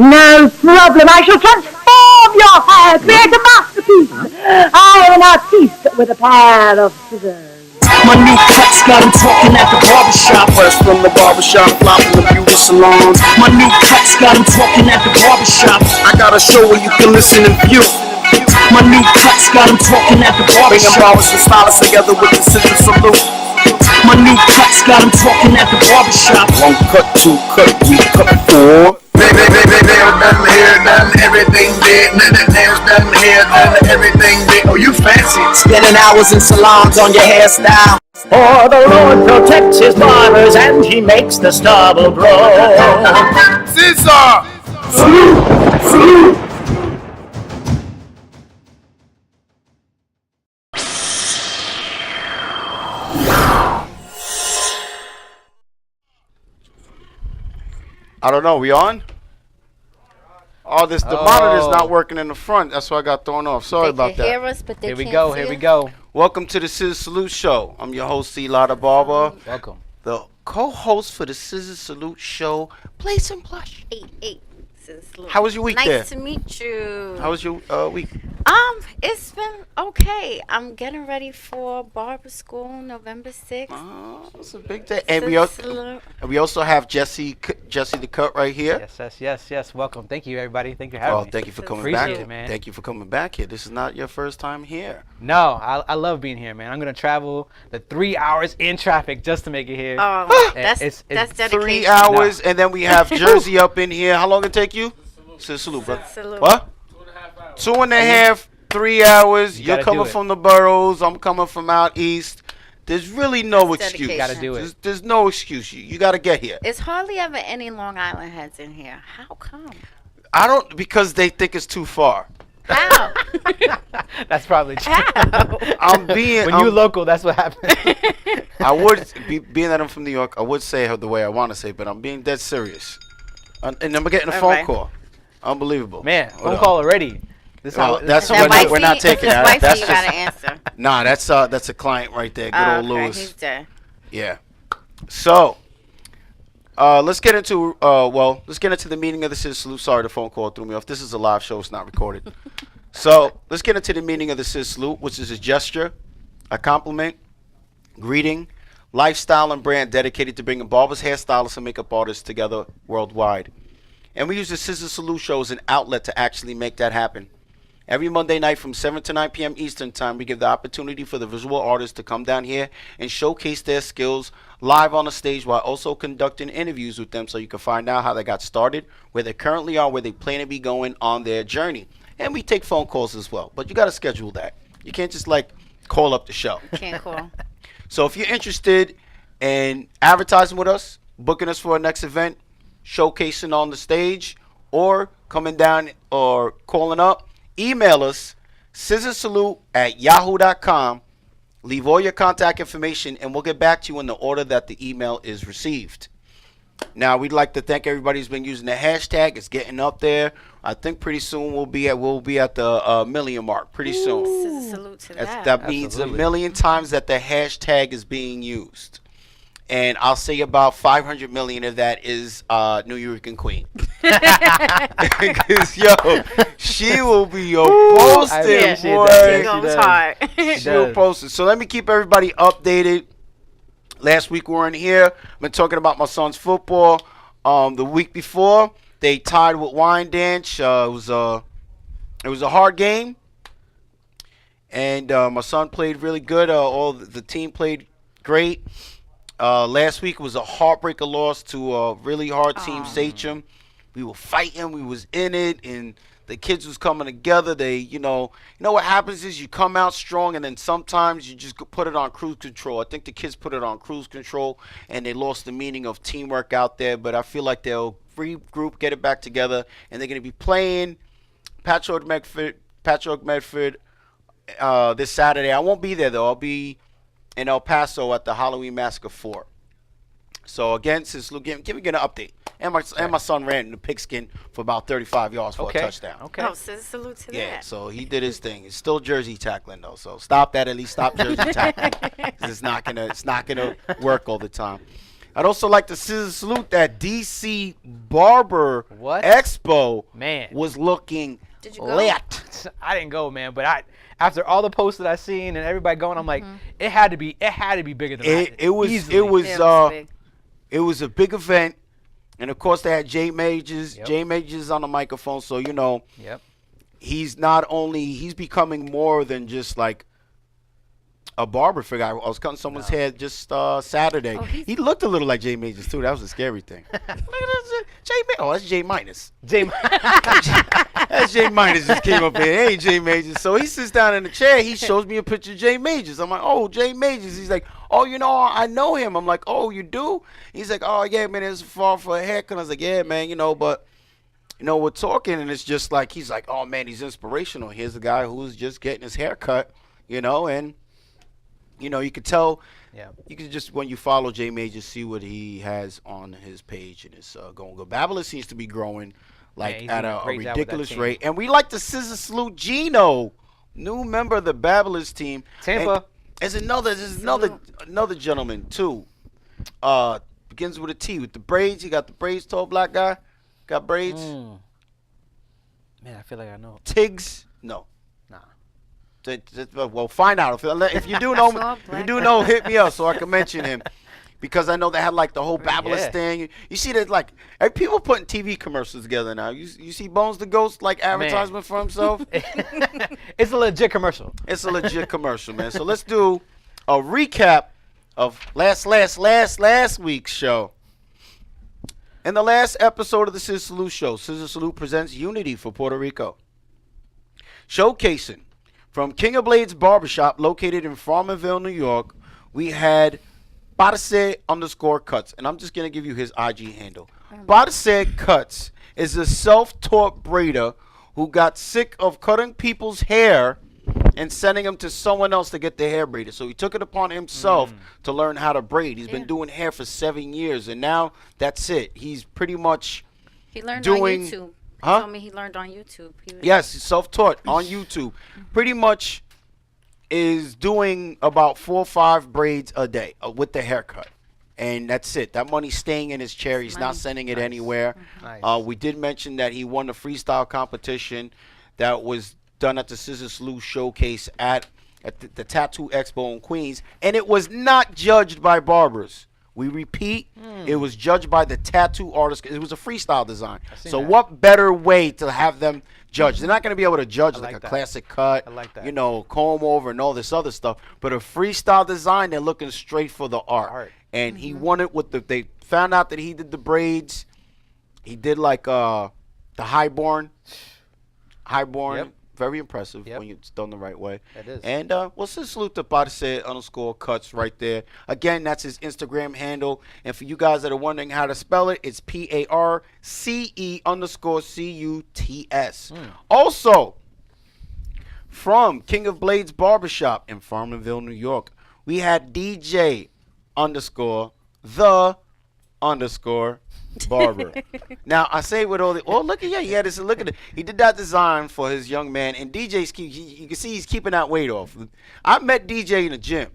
No problem. I shall transform your hair, create a masterpiece. I am an artiste with a pair of scissors. My new cuts got him talking at the barbershop. Fresh from the barbershop, fly from the beauty salon. My new cuts got him talking at the barbershop. I got a show where you can listen and view. My new cuts got him talking at the barbershop. Bringing barbers and stylists together with the scissor salute. My new cuts got him talking at the barbershop. One cut, two cut, three cut, four. Baby, nails done, hair done, everything did. Nails done, hair done, everything did. Oh, you fancy. Spending hours in salons on your hairstyle. For the Lord protects his barbers and he makes the stubble grow. Scissor! Salute! I don't know. We on? Oh, the monitor's not working in the front. That's why I got thrown off. Sorry about that. They can hear us, but they Here we can't go. see Here we us. go. Welcome to the ScissorSalute Show. I'm your host, C. Lotta Barber. Welcome. The co-host for the ScissorSalute Show, Place and Plush. Eight. How was your week there? Nice to meet you. How was your week? It's been okay. I'm getting ready for barber school November 6th. Oh, it's a big day. And we also have Jesse the Cut right here. Yes. Welcome. Thank you, everybody. Thank you for having me. Thank you for coming Appreciate back. it, man. Thank you for coming back here. This is not your first time here. No, I love being here, man. I'm going to travel the 3 hours in traffic just to make it here. Oh, that's dedication. 3 hours, and then we have Jersey up in here. How long did it take you? Salute, bro. Salute. What? 2.5, 3 hours. You You're gotta coming do it. from the boroughs. I'm coming from out east. There's really no That's excuse. dedication. Gotta do it. There's no excuse. You got to get here. It's hardly ever any Long Island heads in here. How come? I don't, because they think it's too far. How? That's probably true. How? I'm being. When you local, that's what happens. I would, being that I'm from New York, I would say her the way I want to say, but I'm being dead serious. And I'm getting a phone Alright. call. Unbelievable. Man, Hold phone up. call already. This Well, how, that's this what how- we're not taking His that. wifey That's you just- gotta answer. Nah, that's a client right there. Good old Okay, Lewis. he's dead. Yeah. So, let's get into the meaning of the ScissorSalute. Sorry, the phone call threw me off. This is a live show; it's not recorded. So, let's get into the meaning of the ScissorSalute, which is a gesture, a compliment, greeting, lifestyle, and brand dedicated to bringing barbers, hairstylists, and makeup artists together worldwide. And we use the ScissorSalute Show as an outlet to actually make that happen. Every Monday night from 7 to 9 p.m. Eastern Time, we give the opportunity for the visual artists to come down here and showcase their skills live on the stage while also conducting interviews with them so you can find out how they got started, where they currently are, where they plan to be going on their journey. And we take phone calls as well, but you got to schedule that. You can't just call up the show. Can't call. So if you're interested in advertising with us, booking us for our next event, showcasing on the stage, or coming down or calling up, email us scissorsalute@yahoo.com. Leave all your contact information and we'll get back to you in the order that the email is received. Now, we'd like to thank everybody who's been using the hashtag. It's getting up there. I think pretty soon we'll be at the million mark pretty soon. Salute to that. That means Absolutely. 1 million times that the hashtag is being used. And I'll say about 500 million of that is New York Queen. Because, she will be posting, Yeah, She boy. goes does. hard. She'll post it. So let me keep everybody updated. Last week we weren't here. I've been talking about my son's football. The week before, they tied with Wyandanch. It was a hard game. And my son played really good. The team played great. Last week was a heartbreaker loss to a really hard team, Sachem. We were fighting, we was in it, and the kids was coming together. They, you know what happens is you come out strong, and then sometimes you just put it on cruise control. I think the kids put it on cruise control, and they lost the meaning of teamwork out there. But I feel like they'll regroup, get it back together, and they're going to be playing Patrick Medford this Saturday. I won't be there, though. I'll be in El Paso at the Halloween Massacre 4. So again, give me an update. And my son ran in the pigskin for about 35 yards for a touchdown. Okay. Oh, salute to Yeah, that. so he did his thing. It's still jersey tackling though. So stop that. At least stop jersey tackling. 'Cause it's not gonna work all the time. I'd also like to salute that DC Barber What? Expo Man. was looking Did you go? lit. I didn't go, man, but after all the posts that I seen and everybody going, I'm like, it had to be bigger than that. It was Easily. Big. it was a big event, and of course they had Jay Majors. Yep. Jay Majors on the microphone, so you know Yep. he's becoming more than just like a barber figure. I was cutting someone's hair just Saturday. Oh, He looked a little like Jay Majors too. That was a scary thing. Look at this, Jay Majors. Oh, that's Jay Minus. That's Jay Minus just came up here. Hey, Jay Majors. So he sits down in the chair. He shows me a picture of Jay Majors. I'm like, oh, Jay Majors. He's like, oh, you know, I know him. I'm like, oh, you do? He's like, oh, yeah, man, it's far for a haircut. I was like, yeah, man, you know, but, you know, we're talking, and it's just like, he's like, oh, man, he's inspirational. Here's a guy who's just getting his hair cut, you know, and, you know, you could tell. Yeah. You can just, when you follow Jay Majors, see what he has on his page, and it's going good. Babylon seems to be growing like Yeah, at a great job with that ridiculous team. rate. And we like to scissor salute Gino, new member of the Babylon's team. Tampa. And there's another gentleman too. Begins with a T with the braids. He got the braids, tall black guy. Got braids. Man, I feel like I know. Tiggs? No. Nah. Well, find out. If you do know, hit me up so I can mention him. Because I know they had like the whole Babylon thing. You see that like people putting TV commercials together now. You see Bones the Ghost like advertisement for himself. It's a legit commercial. It's a legit commercial, man. So let's do a recap of last week's show. In the last episode of the ScissorSalute Show, ScissorSalute presents Unity for Puerto Rico. Showcasing from King of Blades Barbershop located in Farmerville, New York, we had Barse_Cuts, and I'm just going to give you his IG handle. Barse Cuts is a self-taught braider who got sick of cutting people's hair and sending them to someone else to get their hair braided. So he took it upon himself to learn how to braid. He's been doing hair for 7 years, and now that's it. He's pretty much He learned doing, on YouTube. He huh? told me he learned on YouTube. Yes, he's self-taught on YouTube. Pretty much is doing about 4 or 5 braids a day with the haircut. And that's it. That money's staying in his chair. He's not sending it anywhere. Nice. We did mention that he won the freestyle competition that was done at the ScissorSalute Showcase at the Tattoo Expo in Queens. And it was not judged by barbers. We repeat, it was judged by the tattoo artist. It was a freestyle design. So that. what better way to have them judge? They're not going to be able to judge like a that. classic cut, I like that. you know, comb over and all this other stuff. But a freestyle design, they're looking straight for the art. And he won it with they found out that he did the braids. He did like the highborn. Yep. Very impressive when it's done the right way. It is. And we'll salute to Barse_Cuts right there. Again, that's his Instagram handle. And for you guys that are wondering how to spell it, it's PARCE_CUTS. Also, from King of Blades Barbershop in Farmerville, New York, we had DJ_the_barber. Now I say with all the look at it. He did that design for his young man, and DJ's you can see he's keeping that weight off. I met DJ in the gym,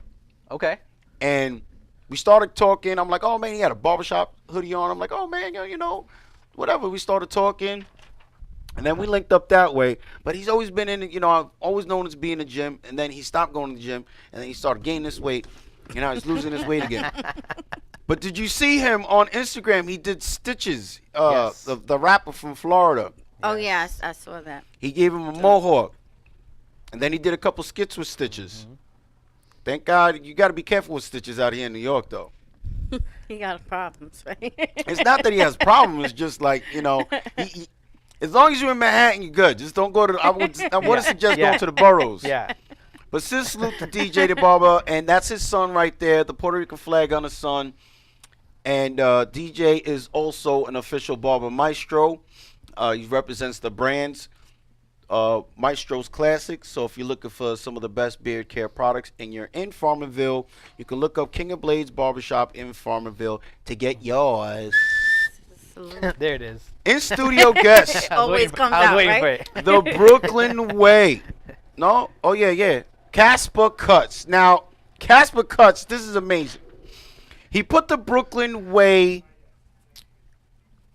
Okay. and we started talking. I'm like, oh man, he had a barbershop hoodie on. I'm like, oh man, you know, whatever. We started talking, and then we linked up that way. But he's always been in, you know, I've always known him to be in the gym, and then he stopped going to the gym, and then he started gaining this weight. You know, he's losing his weight again. But did you see him on Instagram? He did Stitches, Yes. the rapper from Florida. Oh, yes, I saw that. He gave him a mohawk. And then he did a couple skits with Stitches. Thank God. You got to be careful with Stitches out here in New York, though. He got problems, right? It's not that he has problems. It's just like, you know, as long as you're in Manhattan, you're good. Just don't go to, I want to suggest going to the boroughs. Yeah. But salute to DJ the Barber, and that's his son right there, the Puerto Rican flag on his son. And DJ is also an official barber maestro. He represents the brands Maestro's Classics. So if you're looking for some of the best beard care products and you're in Farmerville, you can look up King of Blades Barbershop in Farmerville to get yours. There it is. In studio guest, Always comes I was out, waiting right? for it. the Brooklyn Way. No? Oh, yeah. Casper Cuts. Now, Casper Cuts, this is amazing. He put the Brooklyn way,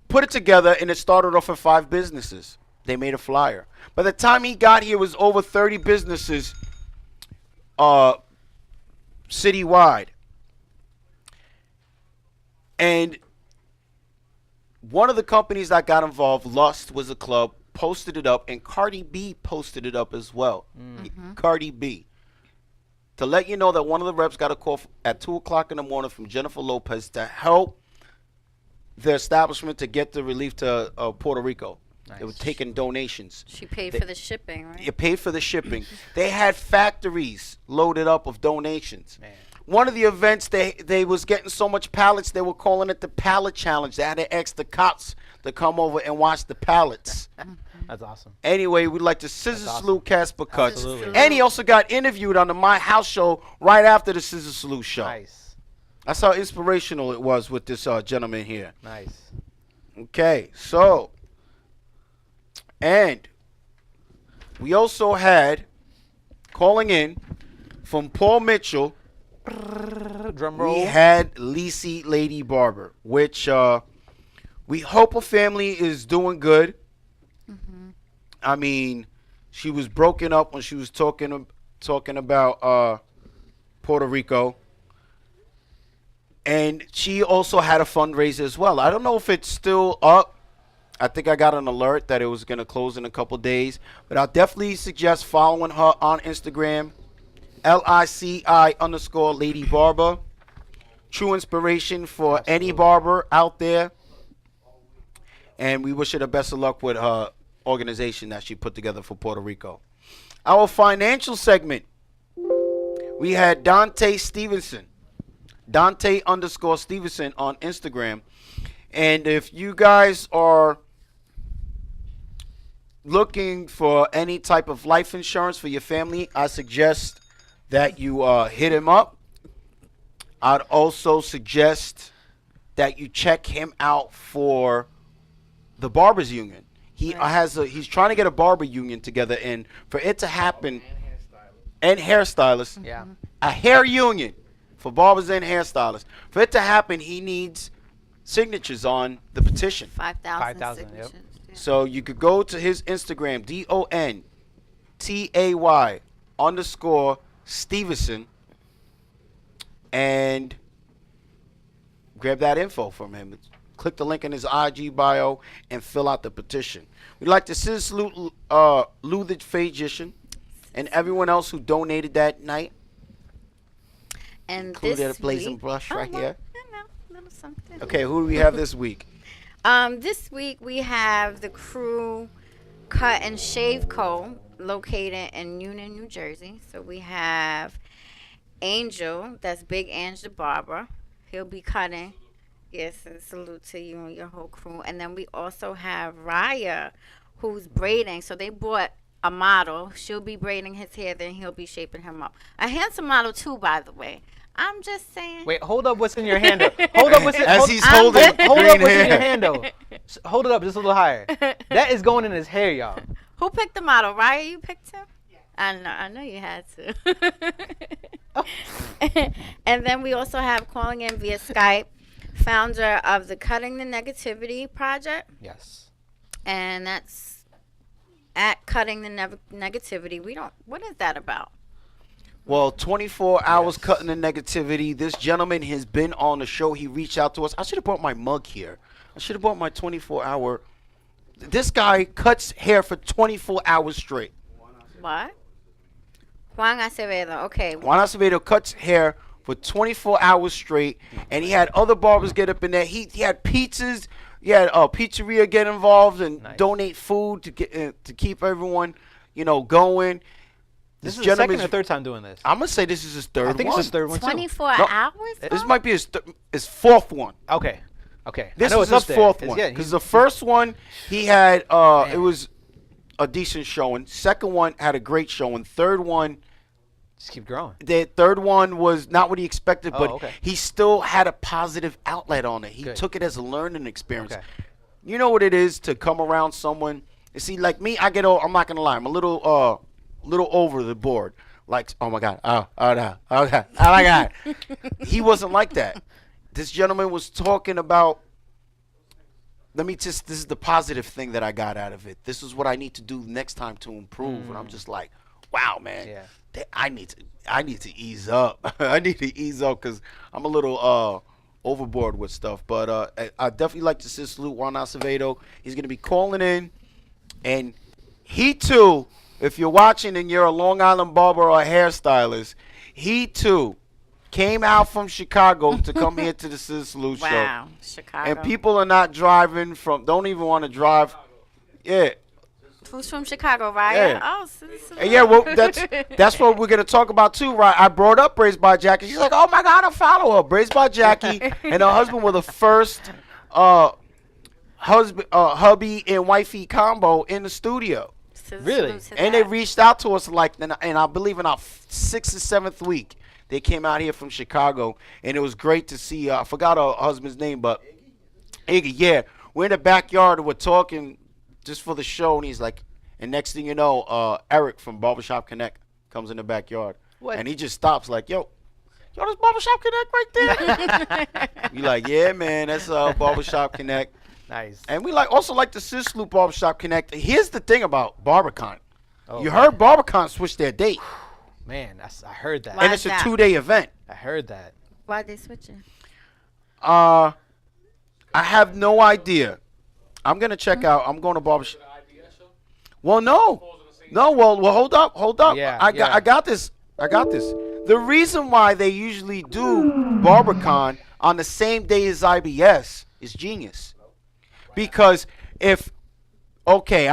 put it together, and it started off with 5 businesses. They made a flyer. By the time he got here, it was over 30 businesses citywide. And one of the companies that got involved, Lust, was a club, posted it up, and Cardi B posted it up as well. Cardi B. To let you know that one of the reps got a call at 2 o'clock in the morning from Jennifer Lopez to help the establishment to get the relief to Puerto Rico. Nice. They were taking donations. She paid for the shipping, right? It paid for the shipping. They had factories loaded up of donations. Man. One of the events, they was getting so much pallets, they were calling it the pallet challenge. They had to ask the cops to come over and watch the pallets. That's awesome. Anyway, we'd like to Scissor Salute Casper Cuts. Absolutely. And he also got interviewed on the My House show right after the Scissor Salute show. Nice. That's how inspirational it was with this gentleman here. Nice. Okay, so, and we also had, calling in from Paul Mitchell, Drum roll. we had Lisi Lady Barber, which we hope her family is doing good. I mean, she was broken up when she was talking about Puerto Rico. And she also had a fundraiser as well. I don't know if it's still up. I think I got an alert that it was going to close in a couple days. But I'll definitely suggest following her on Instagram. LICI_Lady Barber. True inspiration for any barber out there. And we wish her the best of luck with her organization that she put together for Puerto Rico. Our financial segment. We had Dante Stevenson. Dante_Stevenson on Instagram. And if you guys are looking for any type of life insurance for your family, I suggest that you hit him up. I'd also suggest that you check him out for the Barbers Union. He's trying to get a barber union together, and for it to happen, and hairstylists, Yeah. a hair union for barbers and hairstylists. For it to happen, he needs signatures on the petition. 5,000 5,000, signatures. yep. Yeah. So you could go to his Instagram, DONTAY_Stevenson, and grab that info from him. Click the link in his IG bio and fill out the petition. We'd like to salute Luther Fagician and everyone else who donated that night. And Included this a blazing week, brush right here. Little something. Okay, who do we have this week? This week we have the Crew Cut and Shave Co. located in Union, New Jersey. So we have Angel, that's Big Ange the barber. He'll be cutting. Yes, and salute to you and your whole crew. And then we also have Raya, who's braiding. So they bought a model. She'll be braiding his hair, then he'll be shaping him up. A handsome model too, by the way. I'm just saying. Wait, hold up. What's in your hand? Hold up. What's in? As he's holding Hold green up. What's in your hair. hand though? Hold it up just a little higher. That is going in his hair, y'all. Who picked the model? Raya, you picked him? I know you had to. And then we also have calling in via Skype, founder of the Cutting the Negativity Project. Yes. And that's at Cutting the Negativity. What is that about? Well, 24 hours cutting the negativity. This gentleman has been on the show. He reached out to us. I should have brought my mug here. I should have brought my 24-hour. This guy cuts hair for 24 hours straight. What? Juan Acevedo. Okay. Juan Acevedo cuts hair for 24 hours straight, and he had other barbers get up in there. He had pizzas. He had a pizzeria get involved and donate food to keep everyone, going. This is the second or third time doing this? I'm gonna say this is his third one. I think it's his third one too. 24 hours? This might be his fourth one. Okay. This I know is it's his up fourth there. one. Yeah, Because the first one, he had, it was a decent showing. Second one had a great showing. Third one, just keep growing. the third one was not what he expected, but okay. he still had a positive outlet on it. He Good. took it as a learning experience. Okay. You know what it is to come around someone. You see, like me, I'm not gonna lie, I'm a little over the board. Like, oh my God, oh no, okay, oh my God. He wasn't like that. this gentleman was talking about. This is the positive thing that I got out of it. This is what I need to do next time to improve. And I'm just like, wow, man. Yeah. I need to ease up. I need to ease up because I'm a little overboard with stuff. But I definitely like to salute Juan Acevedo. He's going to be calling in. And he, too, if you're watching and you're a Long Island barber or a hairstylist, he, too, came out from Chicago to come here to the ScissorSalute Show. Wow, Chicago. And people are not driving don't even want to drive. Yeah. Who's from Chicago, Ryan? Yeah. Oh, And yeah, well, that's what we're gonna talk about too, right? I brought up Braised by Jackie. She's like, "Oh my God, I follow her." Braised by Jackie and her husband were the first hubby and wifey combo in the studio. Really? And they reached out to us and I believe in our 6th or 7th week. They came out here from Chicago, and it was great to see. I forgot her husband's name, but Iggy, yeah. We're in the backyard, and we're talking just for the show, and he's like, and next thing you know, Eric from Barbershop Connect comes in the backyard. What? And he just stops like, yo, there's Barbershop Connect right there. We like, yeah, man, that's Barbershop Connect. Nice. And we also like the ScissorSalute Barbershop Connect. Here's the thing about BarberCon. Oh, you heard BarberCon switch their date. Man, I heard that. Why And is it's a that? 2-day event. I heard that. Why'd they switch it? I have no idea. I'm gonna check out. I'm going to barbershop. Well, no. Well, hold up. Yeah, I got this. The reason why they usually do BarberCon on the same day as IBS is genius. Because I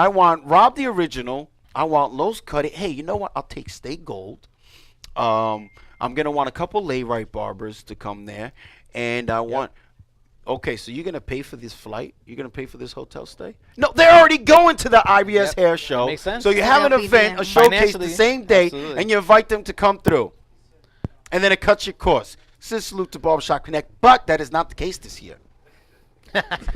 want Rob the Original. I want Los Cut It. Hey, you know what? I'll take Stay Gold. I'm gonna want a couple lay-right barbers to come there, and I want. Okay, so you're gonna pay for this flight? You're gonna pay for this hotel stay? No, they're already going to the IBS hair show. Makes sense. So you have an They'll be event, there. a showcase the Financially, same day, absolutely. and you invite them to come through, and then it cuts your cost. ScissorSalute to Barbershop Connect, but that is not the case this year.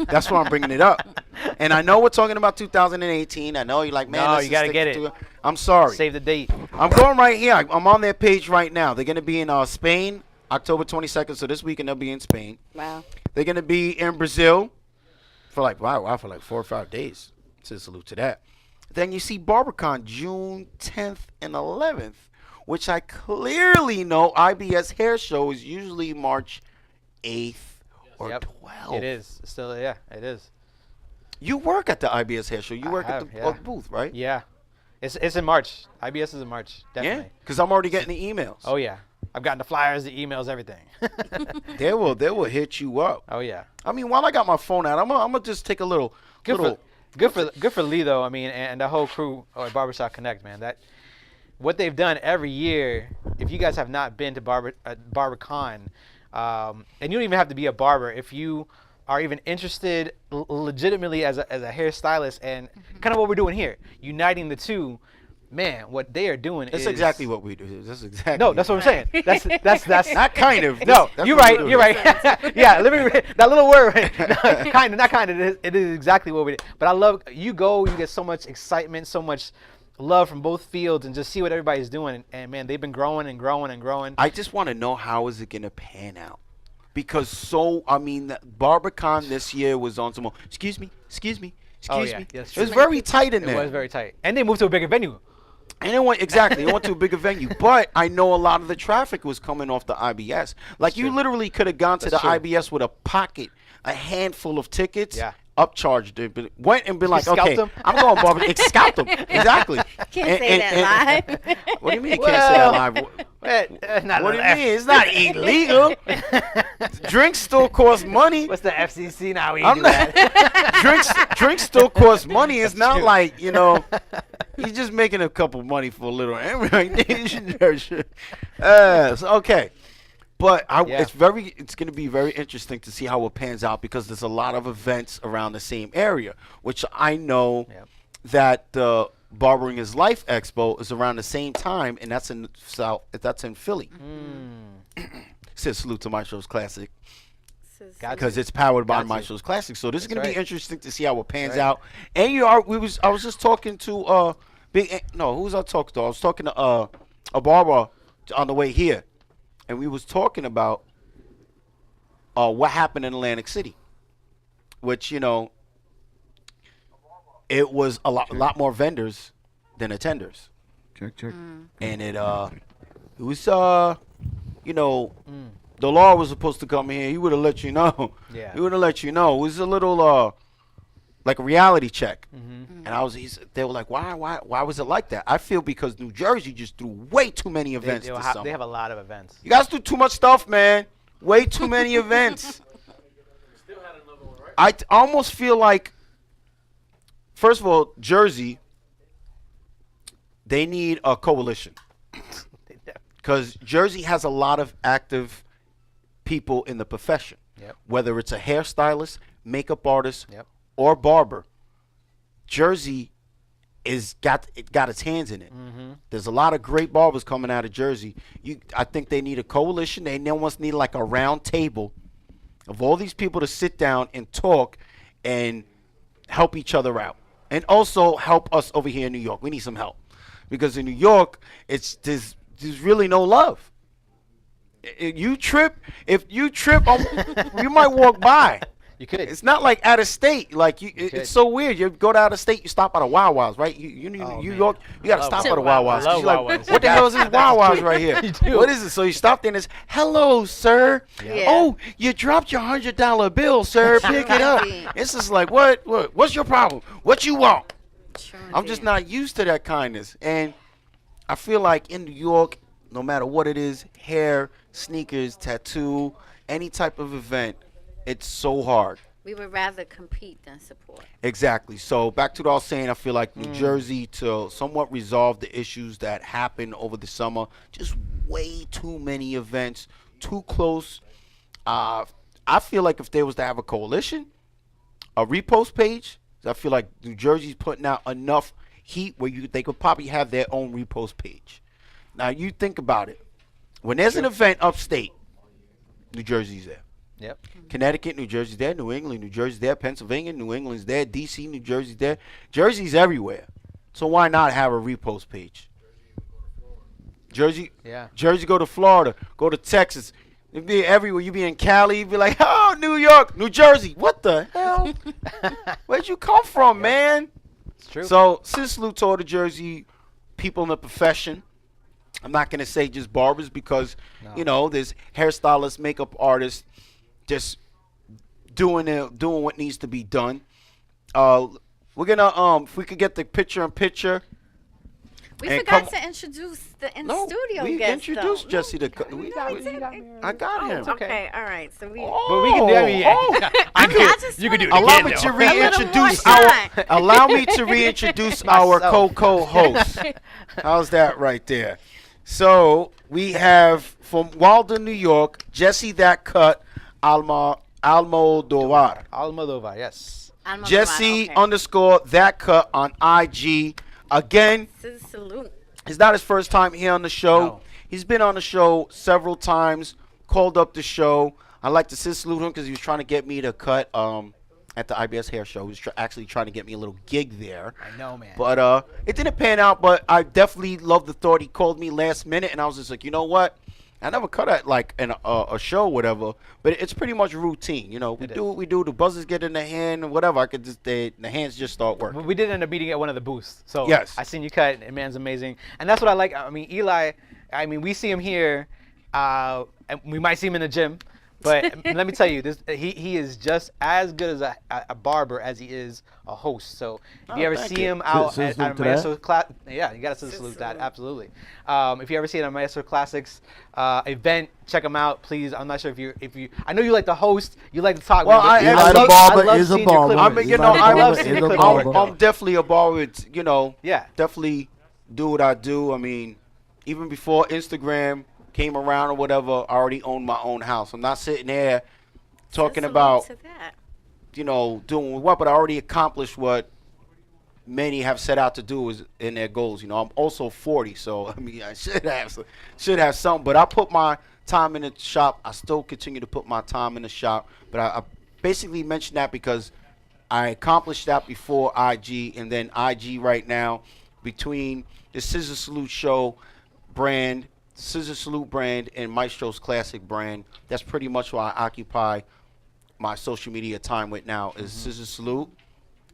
That's why I'm bringing it up. And I know we're talking about 2018. I know you're like, man, No, let's you just gotta stick get to it. I'm sorry. Save the date. I'm going right here. I'm on their page right now. They're going to be in Spain, October 22nd. So this weekend they'll be in Spain. Wow. They're going to be in Brazil for like 4 or 5 days. ScissorSalute to that. Then you see BarberCon June 10th and 11th, which I clearly know IBS Hair Show is usually March 8th or 12th. It is. Still, yeah, it is. You work at the IBS Hair Show. You work have, at the yeah. booth, right? Yeah. It's in March. IBS is in March. Definitely. Yeah, because I'm already getting the emails. Oh, yeah. I've gotten the flyers, the emails, everything. They will hit you up. Oh, yeah. I mean, while I got my phone out, I'm gonna just take a little. Good for Lee though. I mean, and the whole crew at Barbershop Connect, man. That what they've done every year. If you guys have not been to BarberCon, and you don't even have to be a barber. If you are even interested legitimately as a hairstylist and kind of what we're doing here, uniting the two. Man, what they are doing That's is exactly what we do. That's exactly. No, that's what I'm saying. That's not kind of. No, That's you're what we right. do. You're right. Yeah, let me that little word. No, kind of, not kind of. It is exactly what we did. But I love you get so much excitement, so much love from both fields, and just see what everybody's doing. And man, they've been growing and growing and growing. I just want to know how is it gonna pan out, because BarberCon this year was on some. Excuse me. Oh, yeah. me. Yes, It was true. very tight in It there. was very tight, and they moved to a bigger venue. And they went to a bigger venue. But I know a lot of the traffic was coming off the IBS. Like, you true. literally could have gone to That's the true. IBS with a handful of tickets. Yeah. Upcharged it, but went and been like, scalped okay, them? I'm going barber. Scalped them. Exactly. Can't say that live. What do you mean can't say that live? Not What do you mean? It's not illegal. Drinks still cost money. What's the FCC now? I'm not. Drinks still cost money. It's not true. like, he's just making a couple money for a little ammunition. Okay. But it's going to be very interesting to see how it pans out, because there's a lot of events around the same area, which I know that the Barbering is Life Expo is around the same time, and that's in Philly. Says salute to My Show's Classic, because it's powered by My Show's Classic. So this is going to be interesting to see how it pans out. And I was just talking to who was I talking to? I was talking to a barber on the way here. And we was talking about what happened in Atlantic City, which, you know, it was a lot more vendors than attenders. Check. And it was, you know, the law was supposed to come here. He would have let you know. Yeah. He would have let you know. It was a little, like a reality check. Mm-hmm. And they were like, why was it like that? I feel because New Jersey just threw way too many events this summer. They have a lot of events. You guys do too much stuff, man. Way too many events. Still had another one, right? I almost feel like, first of all, Jersey, they need a coalition. Because Jersey has a lot of active people in the profession. Yep. Whether it's a hairstylist, makeup artist, Yep. or barber. Jersey got its hands in it. Mm-hmm. There's a lot of great barbers coming out of Jersey. I think they need a coalition. They almost need like a round table of all these people to sit down and talk and help each other out. And also help us over here in New York. We need some help. Because in New York, there's really no love. If you trip, you might walk by. You could. It's not like out of state. Like it's so weird. You go to out of state, you stop at a Wawa's, right? New York, you gotta stop at a Wawa's. Love You're like, Wawa's. what the hell is this Wawa's right here? You do. What is it? So you stop there and it's, hello, sir. Yeah. Oh, you dropped your $100 bill, sir. Pick it up. It's just like, what's your problem? What you want? I'm just not used to that kindness. And I feel like in New York, no matter what it is, hair, sneakers, tattoo, any type of event, it's so hard. We would rather compete than support. Exactly. So back to what I was saying, I feel like New Jersey, to somewhat resolve the issues that happened over the summer, just way too many events, too close. I feel like if they was to have a coalition, a repost page, I feel like New Jersey's putting out enough heat where they could probably have their own repost page. Now you think about it. When there's an event upstate, New Jersey's there. Yep. Connecticut, New Jersey's there. New England, New Jersey's there. Pennsylvania, New England's there. D.C., New Jersey's there. Jersey's everywhere. So why not have a repost page? Jersey, Yeah. Jersey, go to Florida, go to Texas. You be everywhere. You be in Cali, you be like, oh, New York, New Jersey. What the hell? Where'd you come from, man? It's true. So, ScissorSalute to all the Jersey people in the profession. I'm not going to say just barbers because, you know, there's hairstylists, makeup artists, just doing what needs to be done. We're going to, if we could get the picture-in-picture. We And forgot to introduce the studio we guest. introduced though. Jesse to No, we didn't. I got him. Okay, all right. So we. But we can do. I mean, you can do it Allow again, me to though. reintroduce more our time. allow me to reintroduce our Myself. co-host. How's that right there? So we have from Walden, New York, Jesse That Cut Almodovar. Almodovar, yes. Jesse Okay. _ That Cut on IG. Again, ScissorSalute. it's not his first time here on the show. No. He's been on the show several times, called up the show. I like to salute him because he was trying to get me to cut at the IBS hair show. He was actually trying to get me a little gig there. I know, man. But it didn't pan out, but I definitely love the thought. He called me last minute, and I was just like, you know what? I never cut at like a show or whatever, but it's pretty much routine. You know, we do what we do. The buzzers get in the hand and whatever. I could just the hands just start working. We did end up meeting at one of the booths. So Yes. I seen you cut, and man's amazing. And that's what I like. I mean, Eli, we see him here, and we might see him in the gym. But let me tell you, he is just as good as a barber as he is a host. So if you ever thank see you. him out Salute at to a that. Maestro class, yeah, you gotta salute that, absolutely. If you ever see it at a Maestro Classics event, check him out, please. I'm not sure if you. I know you like to host, you like to talk. Well, but Eli love- the barber love is a seeing your barber. clip I notes. mean, you Eli know, the I barber love is seeing a the clip barber. notes. I'm definitely a barber. It's, you know, Yeah. definitely do what I do. I mean, even before Instagram came around or whatever, I already owned my own house. I'm not sitting there talking ScissorSalute about, to that. you know, doing what, but I already accomplished what many have set out to do is in their goals. You know, I'm also 40, so I mean, I should have something. But I put my time in the shop. I still continue to put my time in the shop. But I basically mentioned that because I accomplished that before IG, and then IG right now, between the ScissorSalute Show brand ScissorSalute brand and Maestro's Classic brand. That's pretty much what I occupy my social media time with now is ScissorSalute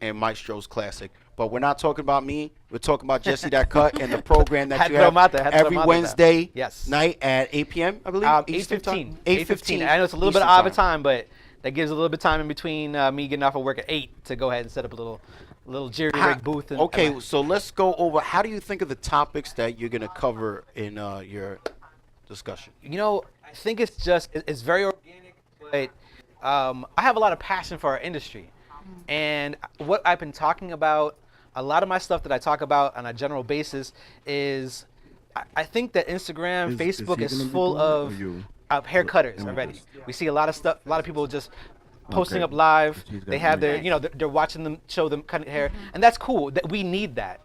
and Maestro's Classic. But we're not talking about me. We're talking about Jesse That Cut and the program that you have every Wednesday night at 8 p.m., I believe? 8:15. 8:15. I know it's a little bit Eastern odd of time, but that gives a little bit of time in between me getting off of work at 8 to go ahead and set up a little jerry-rig booth. And, okay, so let's go over, how do you think of the topics that you're going to cover in your discussion? You know, I think it's very organic, but I have a lot of passion for our industry. And what I've been talking about, a lot of my stuff that I talk about on a general basis is, I think that Instagram, Facebook is full of haircutters already. We see a lot of stuff, a lot of people just posting up live. They have their, they're watching them, show them cutting hair, and that's cool. That we need that.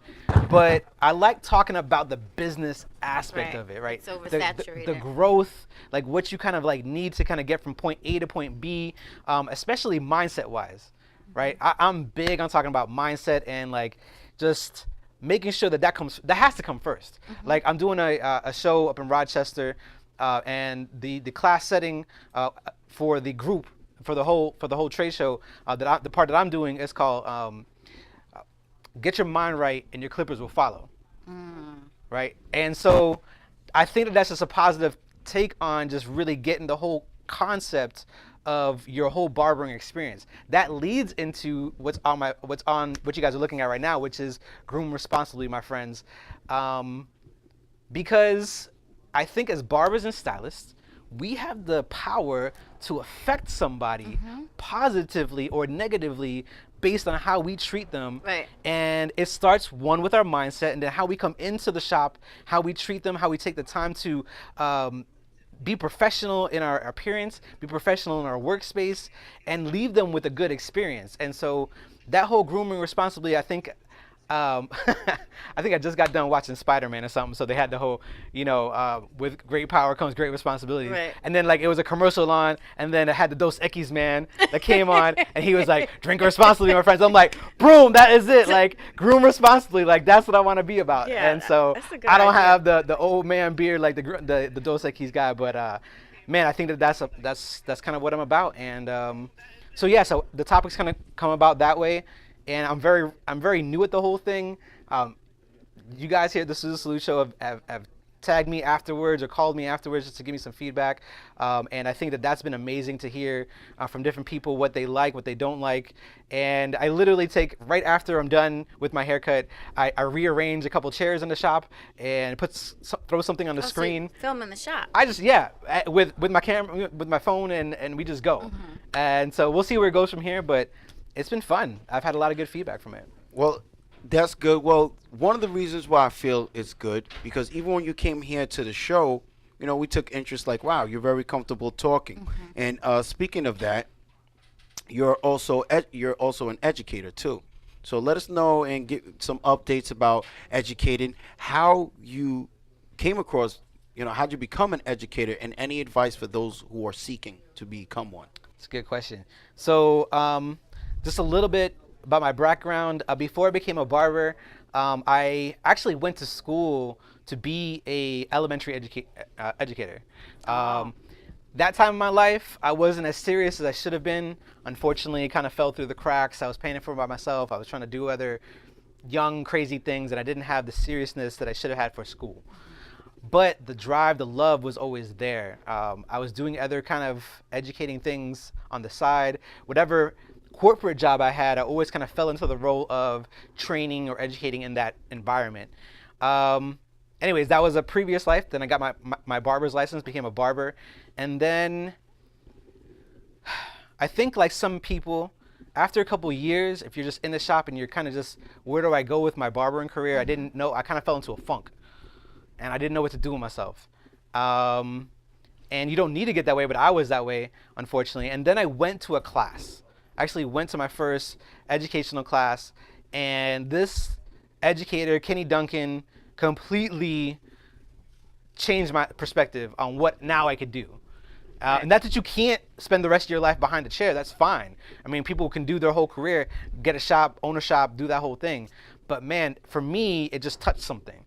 But I like talking about the business aspect of it, right? It's oversaturated. The growth, like what you kind of like need to kind of get from point A to point B, especially mindset-wise, right? I'm big on talking about mindset and like just making sure that has to come first. Like I'm doing a show up in Rochester, and the class setting for the group for the whole trade show the part that I'm doing is called Get Your Mind Right and Your Clippers Will Follow. Right? And so I think that's just a positive take on just really getting the whole concept of your whole barbering experience. That leads into what you guys are looking at right now, which is groom responsibly, my friends. Because I think as barbers and stylists, we have the power to affect somebody positively or negatively based on how we treat them. Right. And it starts with our mindset, and then how we come into the shop, how we treat them, how we take the time to be professional in our appearance, be professional in our workspace, and leave them with a good experience. And so that whole grooming responsibly, I think I think I just got done watching Spider-Man or something, so they had the whole, with great power comes great responsibility. Right. And then like it was a commercial on, and then it had the Dos Equis man that came on, and he was like, "Drink responsibly, my friends." I'm like, "Boom, that is it! Like groom responsibly, like that's what I want to be about." Yeah, and so I don't have the old man beard like the Dos Equis guy, but man, I think that's kind of what I'm about. And so the topics kind of come about that way. And I'm very new at the whole thing. You guys here at the ScissorSalute Show have tagged me afterwards or called me afterwards just to give me some feedback. And I think that's been amazing to hear from different people what they like, what they don't like. And I literally take, right after I'm done with my haircut, I rearrange a couple chairs in the shop and throw something on the screen. So film in the shop. I just, with my camera, with my phone, and we just go. And so we'll see where it goes from here, but it's been fun. I've had a lot of good feedback from it. Well, that's good. Well, one of the reasons why I feel it's good, because even when you came here to the show, we took interest, like, wow, you're very comfortable talking. And speaking of that, you're also an educator too. So let us know and get some updates about educating, how you came across, how'd you become an educator, and any advice for those who are seeking to become one. It's a good question. So just a little bit about my background. Before I became a barber, I actually went to school to be a elementary educator. That time in my life, I wasn't as serious as I should have been. Unfortunately, it kind of fell through the cracks. I was paying for it by myself. I was trying to do other young, crazy things, and I didn't have the seriousness that I should have had for school. But the drive, the love was always there. I was doing other kind of educating things on the side. Whatever corporate job I had, I always kind of fell into the role of training or educating in that environment. Anyways, that was a previous life. Then I got my barber's license, became a barber. And then I think like some people, after a couple years, if you're just in the shop and you're kind of just, where do I go with my barbering career? I didn't know, I kind of fell into a funk. And I didn't know what to do with myself. And you don't need to get that way, but I was that way, unfortunately. And then I went to a class. I actually went to my first educational class, and this educator, Kenny Duncan, completely changed my perspective on what now I could do. And that's that you can't spend the rest of your life behind a chair. That's fine. I mean, people can do their whole career, get a shop, own a shop, do that whole thing. But man, for me, it just touched something.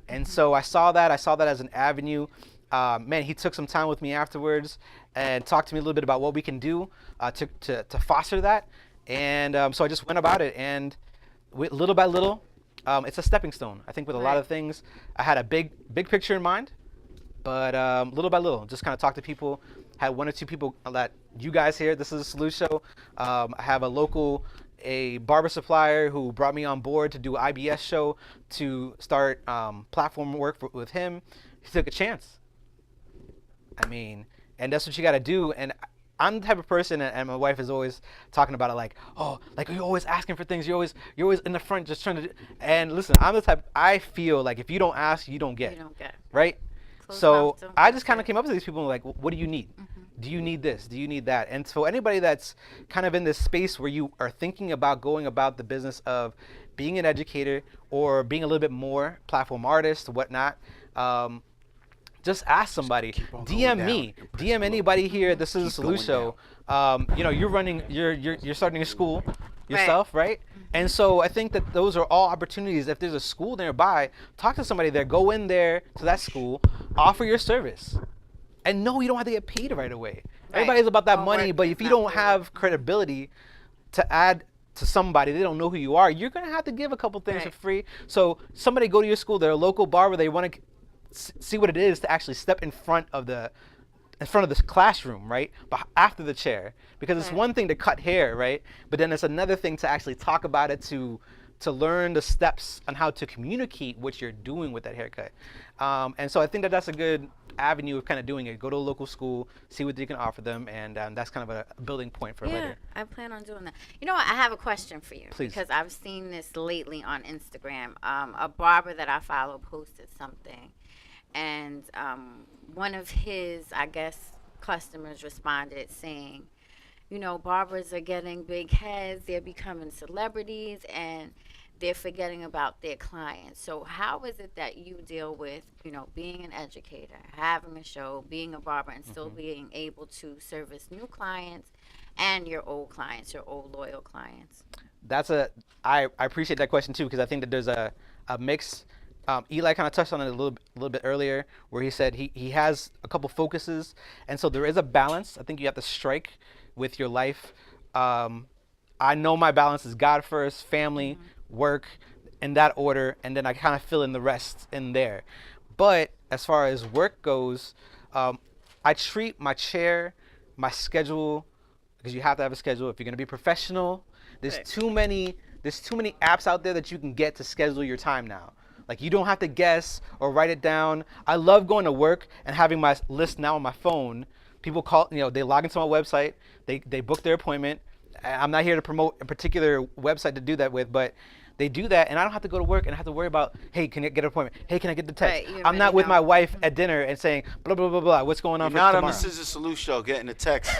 And so I saw that as an avenue. Man, he took some time with me afterwards and talked to me a little bit about what we can do to foster that. And so I just went about it, and little by little, it's a stepping stone. I think with a lot of things, I had a big picture in mind, but little by little, just kind of talk to people. Had 1 or 2 people that you guys here. This is a Salute Show. I have a barber supplier who brought me on board to do an IBS show to start platform work with him. He took a chance. I mean, and that's what you got to do. And I'm the type of person, and my wife is always talking about it, like, oh, like you're always asking for things. You're always in the front, just trying to do. And listen, I'm the type. I feel like if you don't ask, you don't get. Right. So I just kind of came up to these people and like, what do you need? Do you need this? Do you need that? And so anybody that's kind of in this space where you are thinking about going about the business of being an educator or being a little bit more platform artist, whatnot, just ask somebody. DM me. DM anybody here. This is a Salute Show. You're starting a school yourself, right? And so I think that those are all opportunities. If there's a school nearby, talk to somebody there. Go in there to that school, offer your service. And no, you don't have to get paid right away. Everybody's about that money, but if you don't have credibility to add to somebody, they don't know who you are, you're going to have to give a couple things for free. So somebody go to your school, they're a local barber, they want to see what it is to actually step in front of this classroom, right? But after the chair, because it's one thing to cut hair, right? But then it's another thing to actually talk about it, to learn the steps on how to communicate what you're doing with that haircut. And so I think that that's a good avenue of kind of doing it. Go to a local school, see what you can offer them, and that's kind of a building point for later. I plan on doing that. You know what? I have a question for you. Please. Because I've seen this lately on Instagram. A barber that I follow posted something, and one of his, I guess, customers responded saying, you know, barbers are getting big heads, they're becoming celebrities, and they're forgetting about their clients. So how is it that you deal with, you know, being an educator, having a show, being a barber, and still being able to service new clients and your old clients, your old loyal clients? I appreciate that question too, because I think that there's a mix. Eli kind of touched on it a little bit earlier, where he said he has a couple focuses, and so there is a balance. I think you have to strike with your life. I know my balance is God first, family, work, in that order, and then I kind of fill in the rest in there. But as far as work goes, I treat my chair, my schedule, because you have to have a schedule if you're going to be professional. There's too many apps out there that you can get to schedule your time now. Like, you don't have to guess or write it down. I love going to work and having my list now on my phone. People call, they log into my website, they book their appointment. I'm not here to promote a particular website to do that with, but they do that, and I don't have to go to work and have to worry about, hey, can I get an appointment? Hey, can I get the text? I'm not with my wife at dinner and saying, blah, blah, blah, blah, what's going on for tomorrow? You're not on the ScissorSalute Show getting a text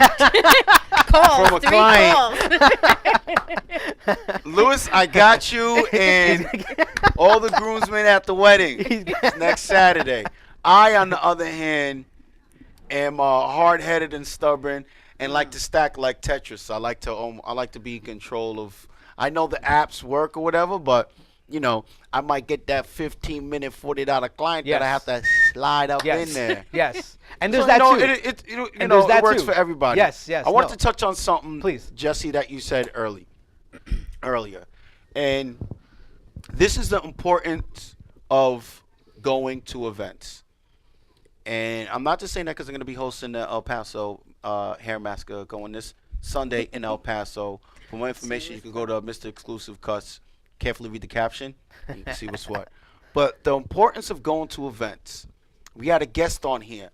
Calls, from a client. Lewis, I got you, and all the groomsmen at the wedding next Saturday. I, on the other hand, am hard-headed and stubborn, and like to stack like Tetris. I like to be in control of. I know the apps work or whatever, but I might get that 15-minute, $40 client that I have to slide up in there. Yes, and there's that too. It works for everybody. Yes. I wanted to touch on something, please, Jesse, that you said earlier, and this is the importance of going to events. And I'm not just saying that because I'm going to be hosting the El Paso Hair Massacre going this Sunday in El Paso. For more information, you can go to Mr. Exclusive Cuts. Carefully read the caption. You can see what's what. But the importance of going to events. We had a guest on here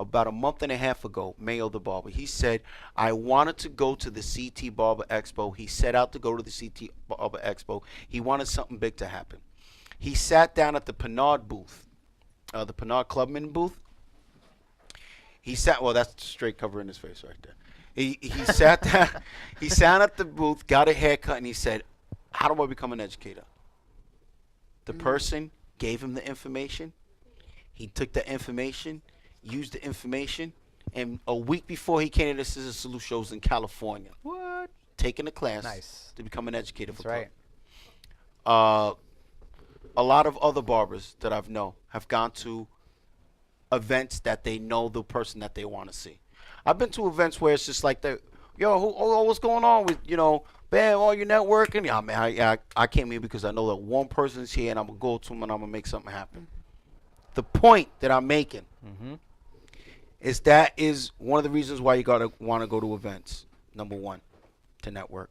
about a month and a half ago, Mayo the Barber. He said, I wanted to go to the CT Barber Expo. He set out to go to the CT Barber Expo. He wanted something big to happen. He sat down at the Pinard booth, the Pinard Clubman booth. He sat, well, that's straight covering his face right there. He sat down, he sat at the booth, got a haircut, and he said, how do I become an educator? The person gave him the information. He took the information, used the information, and a week before he came to the ScissorSalute shows in California. What? Taking a class nice. to become an educator. That's right. A lot of other barbers that I've known have gone to events that they know the person that they want to see. I've been to events where it's just like, what's going on with, bam, you're networking? Yeah, man, I came here because I know that one person's here and I'm going to go to them and I'm going to make something happen. The point that I'm making is that is one of the reasons why you got to want to go to events. Number one, to network.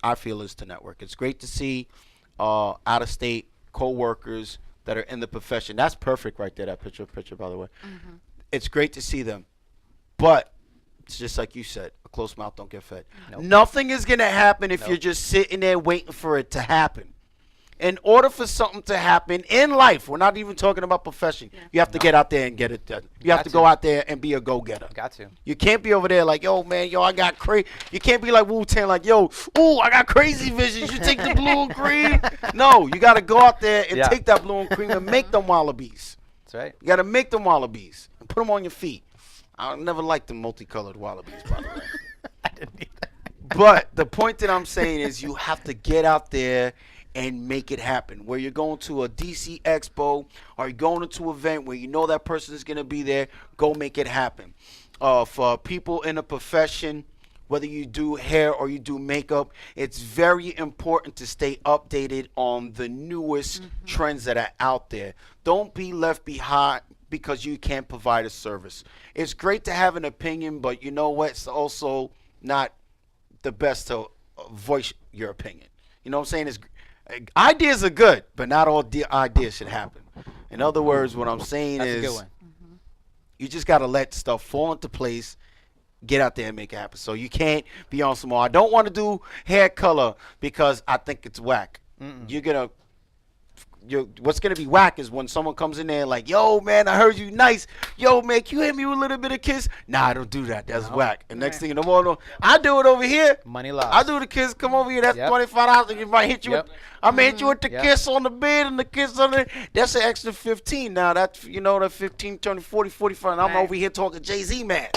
I feel is to network. It's great to see out-of-state co-workers that are in the profession. That's perfect right there, that picture, by the way. It's great to see them. But it's just like you said, a closed mouth don't get fed. Nope. Nothing is going to happen if you're just sitting there waiting for it to happen. In order for something to happen in life, we're not even talking about profession. Yeah. You have to get out there and get it done. You have to go out there and be a go-getter. Got to. You can't be over there like, yo, man, I got crazy. You can't be like Wu-Tang, like, yo, I got crazy visions. You take the blue and cream. No, you got to go out there and take that blue and cream and make them wallabies. That's right. You got to make them wallabies and put them on your feet. I never liked the multicolored wallabies, by the way. I didn't either. But the point that I'm saying is you have to get out there and make it happen. Where you're going to a DC Expo or you're going into an event where you know that person is going to be there, go make it happen. For people in a profession, whether you do hair or you do makeup, it's very important to stay updated on the newest trends that are out there. Don't be left behind because you can't provide a service. It's great to have an opinion, but you know what? It's also not the best to voice your opinion. You know what I'm saying? Ideas are good, but not all ideas should happen. In other words, what I'm saying That's is a good one. You just got to let stuff fall into place, get out there and make it happen. So you can't be on some, I don't want to do hair color because I think it's whack. What's going to be whack is when someone comes in there like, yo, man, I heard you nice. Yo, man, can you hit me with a little bit of kiss? Nah, I don't do that. That's whack. And next thing you know, I do it over here. Money lost. I do the kiss. Come over here. That's $25. And if I hit you with, I may hit you with the kiss on the bed and the kiss on the, that's an extra 15. Now, that's, that 15, 20, 40, 45. And I'm over here talking Jay-Z, man.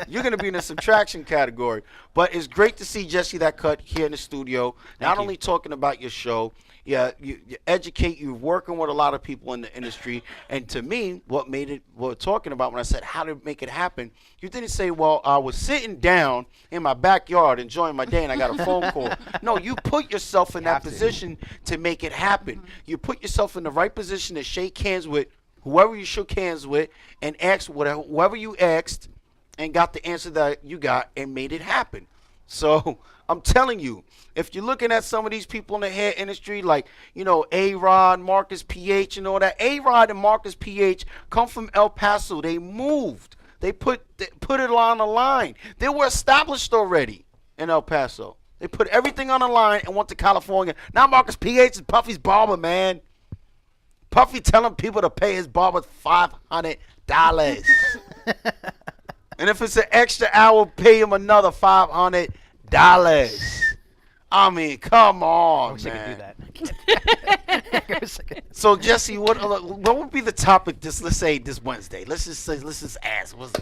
You're going to be in the subtraction category. But it's great to see Jesse that cut here in the studio. Not only talking about your show, you educate, you're working with a lot of people in the industry. And to me, what we're talking about when I said how to make it happen, you didn't say, well, I was sitting down in my backyard enjoying my day and I got a phone call. No, you put yourself in that position to make it happen. You put yourself in the right position to shake hands with whoever you shook hands with and ask whoever you asked and got the answer that you got and made it happen. So I'm telling you, if you're looking at some of these people in the hair industry, like, A-Rod, Marcus PH, and all that, A-Rod and Marcus PH come from El Paso. They moved. They put it on the line. They were established already in El Paso. They put everything on the line and went to California. Now Marcus PH is Puffy's barber, man. Puffy telling people to pay his barber $500. And if it's an extra hour, pay him another $500. I mean, come on, I wish man. I could do that. So Jesse, what would be the topic? Let's say this Wednesday. Let's just ask. What's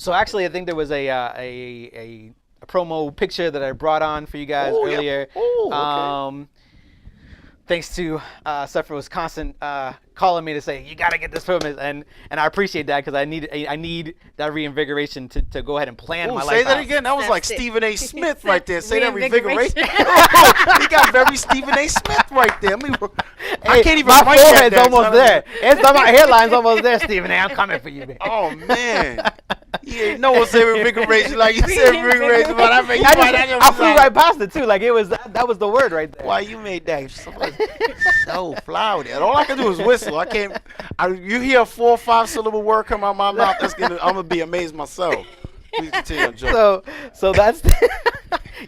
So actually, I think there was a promo picture that I brought on for you guys earlier. Yeah. Okay. Thanks to Seth from Wisconsin calling me to say you gotta get this film, and I appreciate that because I need that reinvigoration to go ahead and plan my life. Say that out. again. That was like Stephen A. Smith right there. Say that reinvigoration. He got very Stephen A. Smith right there. I can't even my write forehead's that almost there. My hairline's almost there, Stephen A. I'm coming for you, man. Oh man. Yeah, no one said reinvigoration like you said reinvigoration, but I flew right past it too. Like that was the word right there. Why you made that so flowery? And all I can do is whistle. I can't. You hear a 4 or 5 syllable word come out of my mouth, I'm gonna be amazed myself. Please continue, Joe. So that's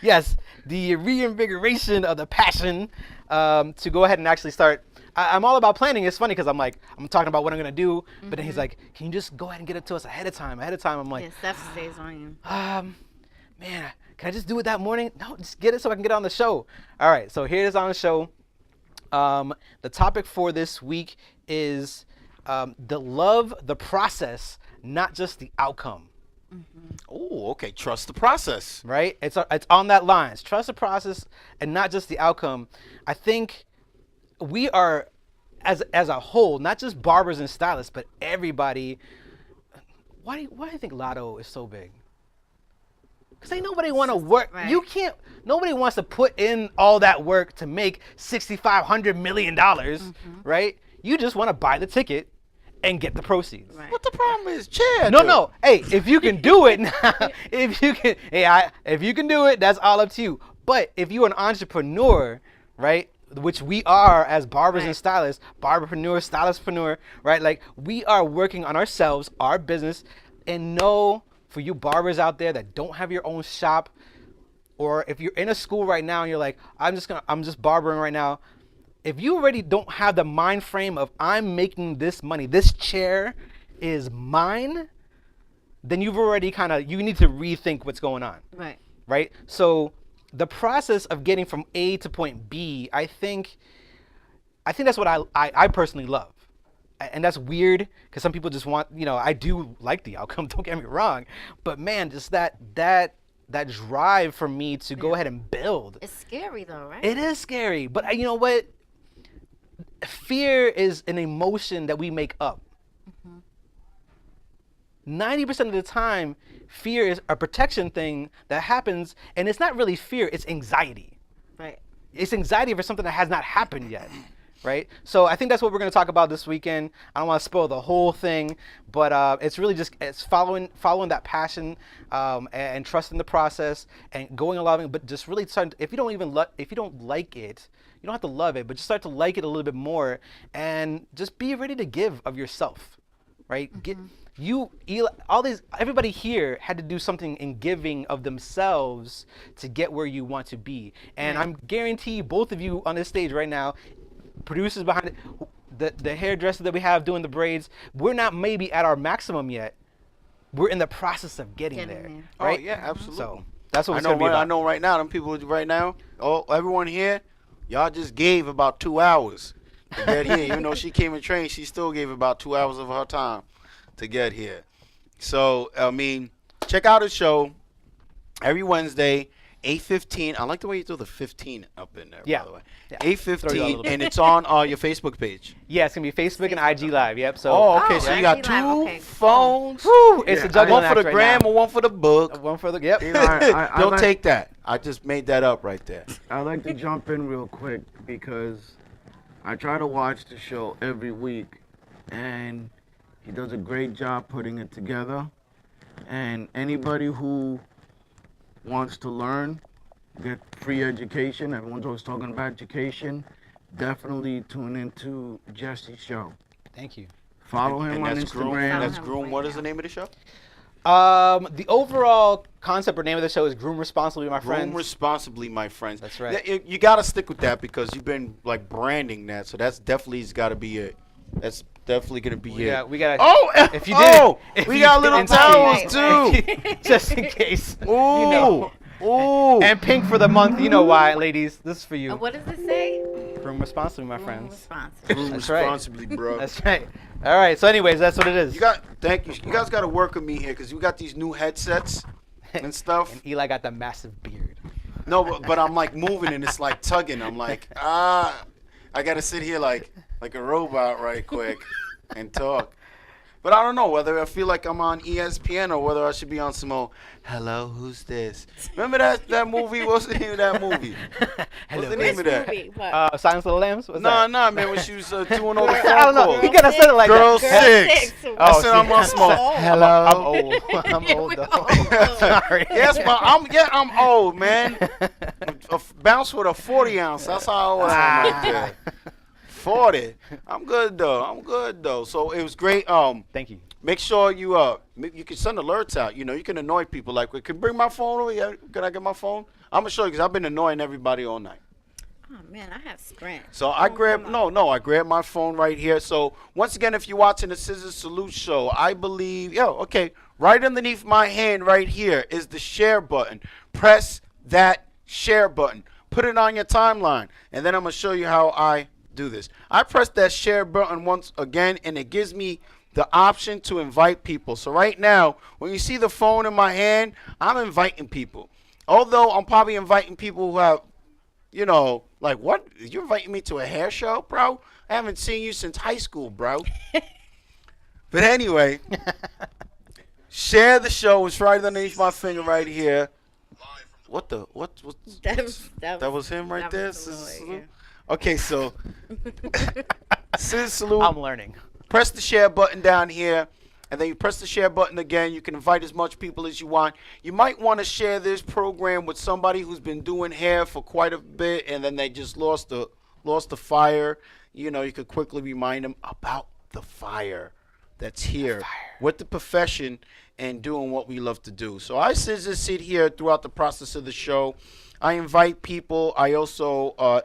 yes, the reinvigoration of the passion to go ahead and actually start. I'm all about planning. It's funny because I'm talking about what I'm gonna do, but then he's like, "Can you just go ahead and get it to us ahead of time?" I'm like, stuff stays on you. Man, can I just do it that morning? No, just get it so I can get on the show. All right, so here it is on the show. The topic for this week is love the process, not just the outcome. Oh, okay. Trust the process. Right? It's on that line. Trust the process and not just the outcome. I think we are as a whole, not just barbers and stylists, but everybody. Why do you think Lotto is so big? Because ain't nobody want to work. Right. You can't. Nobody wants to put in all that work to make $6,500 million, right? You just want to buy the ticket and get the proceeds. Right. What the problem is? Chair. No. Hey, if you can do it, if you can do it, that's all up to you. But if you're an entrepreneur, right, which we are as barbers and stylists, barberpreneur, stylistpreneur, right? Like we are working on ourselves, our business, and know for you barbers out there that don't have your own shop, or if you're in a school right now and you're like, I'm just barbering right now. If you already don't have the mind frame of I'm making this money, this chair is mine, then you've already you need to rethink what's going on. Right. Right? So the process of getting from A to point B, I think that's what I personally love. And that's weird because some people just want, I do like the outcome, don't get me wrong. But man, just that drive for me to go ahead and build. It's scary though, right? It is scary. But you know what? Fear is an emotion that we make up. 90% of the time, fear is a protection thing that happens, and it's not really fear, it's anxiety. Right. It's anxiety for something that has not happened yet, right? So I think that's what we're going to talk about this weekend. I don't want to spoil the whole thing, but it's really it's following that passion and trusting the process and going along, but just really starting. If you don't like it, you don't have to love it, but just start to like it a little bit more, and just be ready to give of yourself, right? Everybody here had to do something in giving of themselves to get where you want to be. And I'm guarantee both of you on this stage right now, producers behind it, the hairdresser that we have doing the braids, we're not maybe at our maximum yet. We're in the process of getting there. Right? Oh yeah, absolutely. So that's what it's gonna be about. I know right now, them people right now, everyone here, y'all just gave about 2 hours to get here. Even though she came and trained, she still gave about 2 hours of her time to get here. So, I mean, check out the show every Wednesday, 8:15. I like the way you threw the 15 up in there, by the way. Yeah. 8:15, and it's on your Facebook page. Yeah, it's going to be Facebook and IG Live. Yep. So. Okay. So you got IG two Live, phones. Woo, it's a juggling One for the act gram right and one for the book. One for the, yep. Don't take that. I just made that up right there. I'd like to jump in real quick because I try to watch the show every week, and he does a great job putting it together. And anybody who wants to learn, get free education, everyone's always talking about education, definitely tune into Jesse's show. Thank you. Follow him on Instagram. That's Groom. What is the name of the show? The overall concept or name of the show is Groom Responsibly, my friends. Groom Responsibly, my friends. That's right. You got to stick with that because you've been like branding that, so that's definitely got to be it. That's definitely gonna be it. Yeah, we got. If you did, we got little towels too, just in case. Ooh, ooh. And pink for the month. You know why, ladies? This is for you. What does it say? Groom Responsibly, my friends. Responsibly. Groom That's right. responsibly, bro. That's right. All right. So, anyways, that's what it is. Thank you. You guys got to work with me here because we got these new headsets and stuff. And Eli got the massive beard. No, but I'm like moving and it's like tugging. I'm like, I gotta sit here like a robot right quick and talk. But I don't know whether I feel like I'm on ESPN or whether I should be on some old, hello, who's this? Remember that movie? What's the name of that movie? What's the name of that? Silence of the Lambs? What's No, that? man, when she was doing all the phone I don't know. calls. He kind of said it like Girl that. 6. Oh, I said I'm on some old, hello. I'm old. I'm old, though. Sorry. Yes, but I'm old, man. Bounce with a 40 ounce. That's how old I am right there. 40. I'm good though. So it was great. Thank you. Make sure you can send alerts out. You can annoy people. Like, can bring my phone over? Yeah, can I get my phone? I'm gonna show you because I've been annoying everybody all night. Oh man, I have Sprint. So I grabbed I grabbed my phone right here. So once again, if you're watching the ScissorSalute Show, I believe right underneath my hand right here is the share button. Press that share button. Put it on your timeline, and then I'm gonna show you how I do this. I press that share button once again, and it gives me the option to invite people. So right now, when you see the phone in my hand, I'm inviting people. Although I'm probably inviting people who have, Like, what? You inviting me to a hair show, bro? I haven't seen you since high school, bro. But anyway, share the show. It's right underneath my finger right here. What the? That was him right there? Okay, so ScissorSalute. I'm learning. Press the share button down here, and then you press the share button again. You can invite as much people as you want. You might want to share this program with somebody who's been doing hair for quite a bit, and then they just lost the fire. You know, you could quickly remind them about the fire that's here with the profession and doing what we love to do. So I sit here throughout the process of the show. I invite people. I also I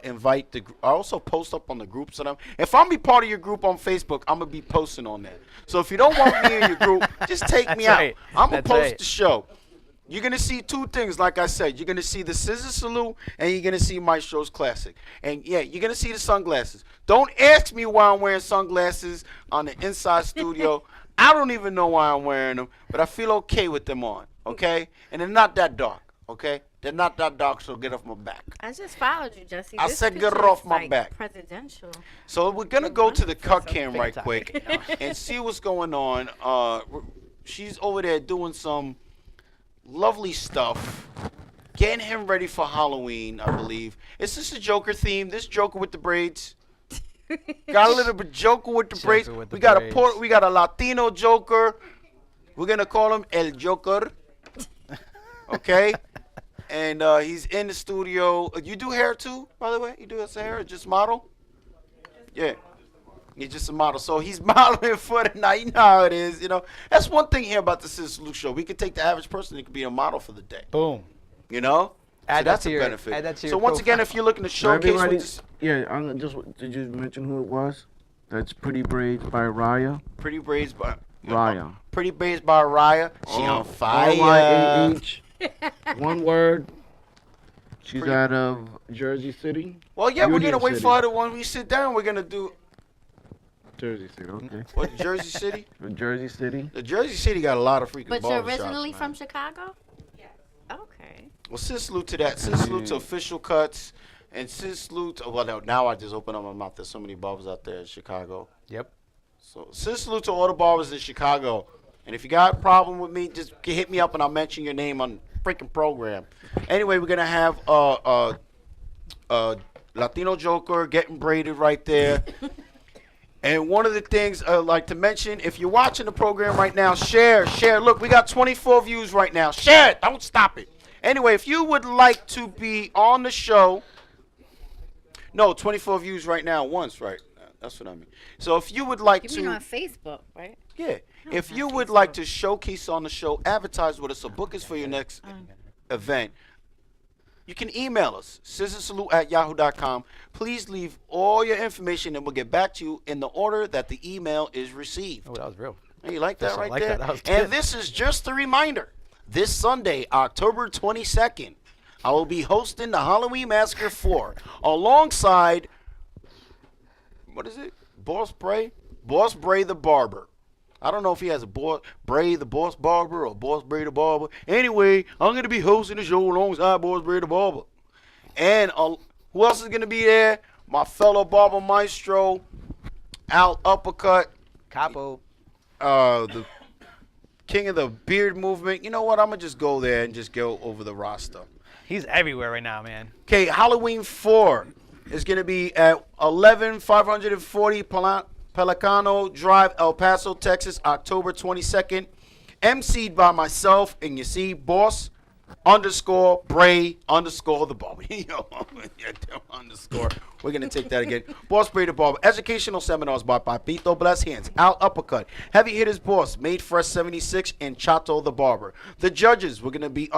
also post up on the groups. And if I'm be part of your group on Facebook, I'm gonna be posting on that. So if you don't want me in your group, just take me out. I'm gonna post the show. You're gonna see two things, like I said. You're gonna see the ScissorSalute, and you're gonna see Maestro's Classic. And yeah, you're gonna see the sunglasses. Don't ask me why I'm wearing sunglasses on the inside studio. I don't even know why I'm wearing them, but I feel okay with them on. Okay, and they're not that dark. Okay, they're not that dark, so get off my back. I just followed you, Jesse. I said get off my back. Presidential. So we're gonna go to the cut cam right quick and see what's going on. She's over there doing some lovely stuff, getting him ready for Halloween, I believe. Is this a Joker theme? This Joker with the braids? Got a little bit Joker with the braids. We got a Latino Joker. We're gonna call him El Joker. Okay, and he's in the studio. You do hair too, by the way? You do his hair or just model? Yeah. He's just a model. So he's modeling for the night. You know how it is, you know. That's one thing here about the ScissorSalute Show. We could take the average person and could be a model for the day. Boom. You know? Add that's that to a benefit. Add that to so your once profile. again, if you're looking to showcase did you mention who it was? That's Pretty Braids by Raya. Pretty Braids by Raya. Pretty Braids by Raya. She on fire. R-Y-A-H. One word. She's out of Jersey City. Well, yeah, we're Union gonna wait City. for her to when we sit down. We're gonna do Jersey City, okay. what? Jersey City. Jersey City. The Jersey City got a lot of freaking. But you're barbershops, originally man. from Chicago? Yes. Okay. Well, ScissorSalute to that. ScissorSalute to official cuts, and ScissorSalute. Well, no, now I just open up my mouth. There's so many barbers out there in Chicago. Yep. So ScissorSalute to all the barbers in Chicago. And if you got a problem with me, just hit me up and I'll mention your name on the freaking program. Anyway, we're gonna have Latino Joker getting braided right there. And one of the things I'd like to mention, if you're watching the program right now, share. Look, we got 24 views right now. Share it. Don't stop it. Anyway, if you would like to be on the show, no, 24 views right now once, right? That's what I mean. So if you would like You to, mean on Facebook, right? yeah, if you would like to showcase on the show, advertise with us, or book us for your next event, you can email us, scissorsalute@yahoo.com. Please leave all your information and we'll get back to you in the order that the email is received. Oh, that was real. Hey, you like that right like there? that. That was And good. this is just a reminder. This Sunday, October 22nd, I will be hosting the Halloween Massacre 4 alongside, what is it? Boss Bray the Barber. I don't know if he has a Bray the Boss Barber or Boss Bray the Barber. Anyway, I'm going to be hosting the show alongside Boss Bray the Barber. And who else is going to be there? My fellow barber maestro, Al Uppercut. Capo. The king of the beard movement. You know what? I'm going to just go there and just go over the roster. He's everywhere right now, man. Okay, Halloween 4 is going to be at 11540 Pelicano Drive, El Paso, Texas, October 22nd. MC'd by myself, and you see, Boss _Bray _ the Barber. Underscore. We're going to take that again. Boss Bray the Barber. Educational seminars by Papito Bless Hands, Al Uppercut, Heavy Hitters Boss, Made Fresh 76, and Chato the Barber. The judges, we're going to be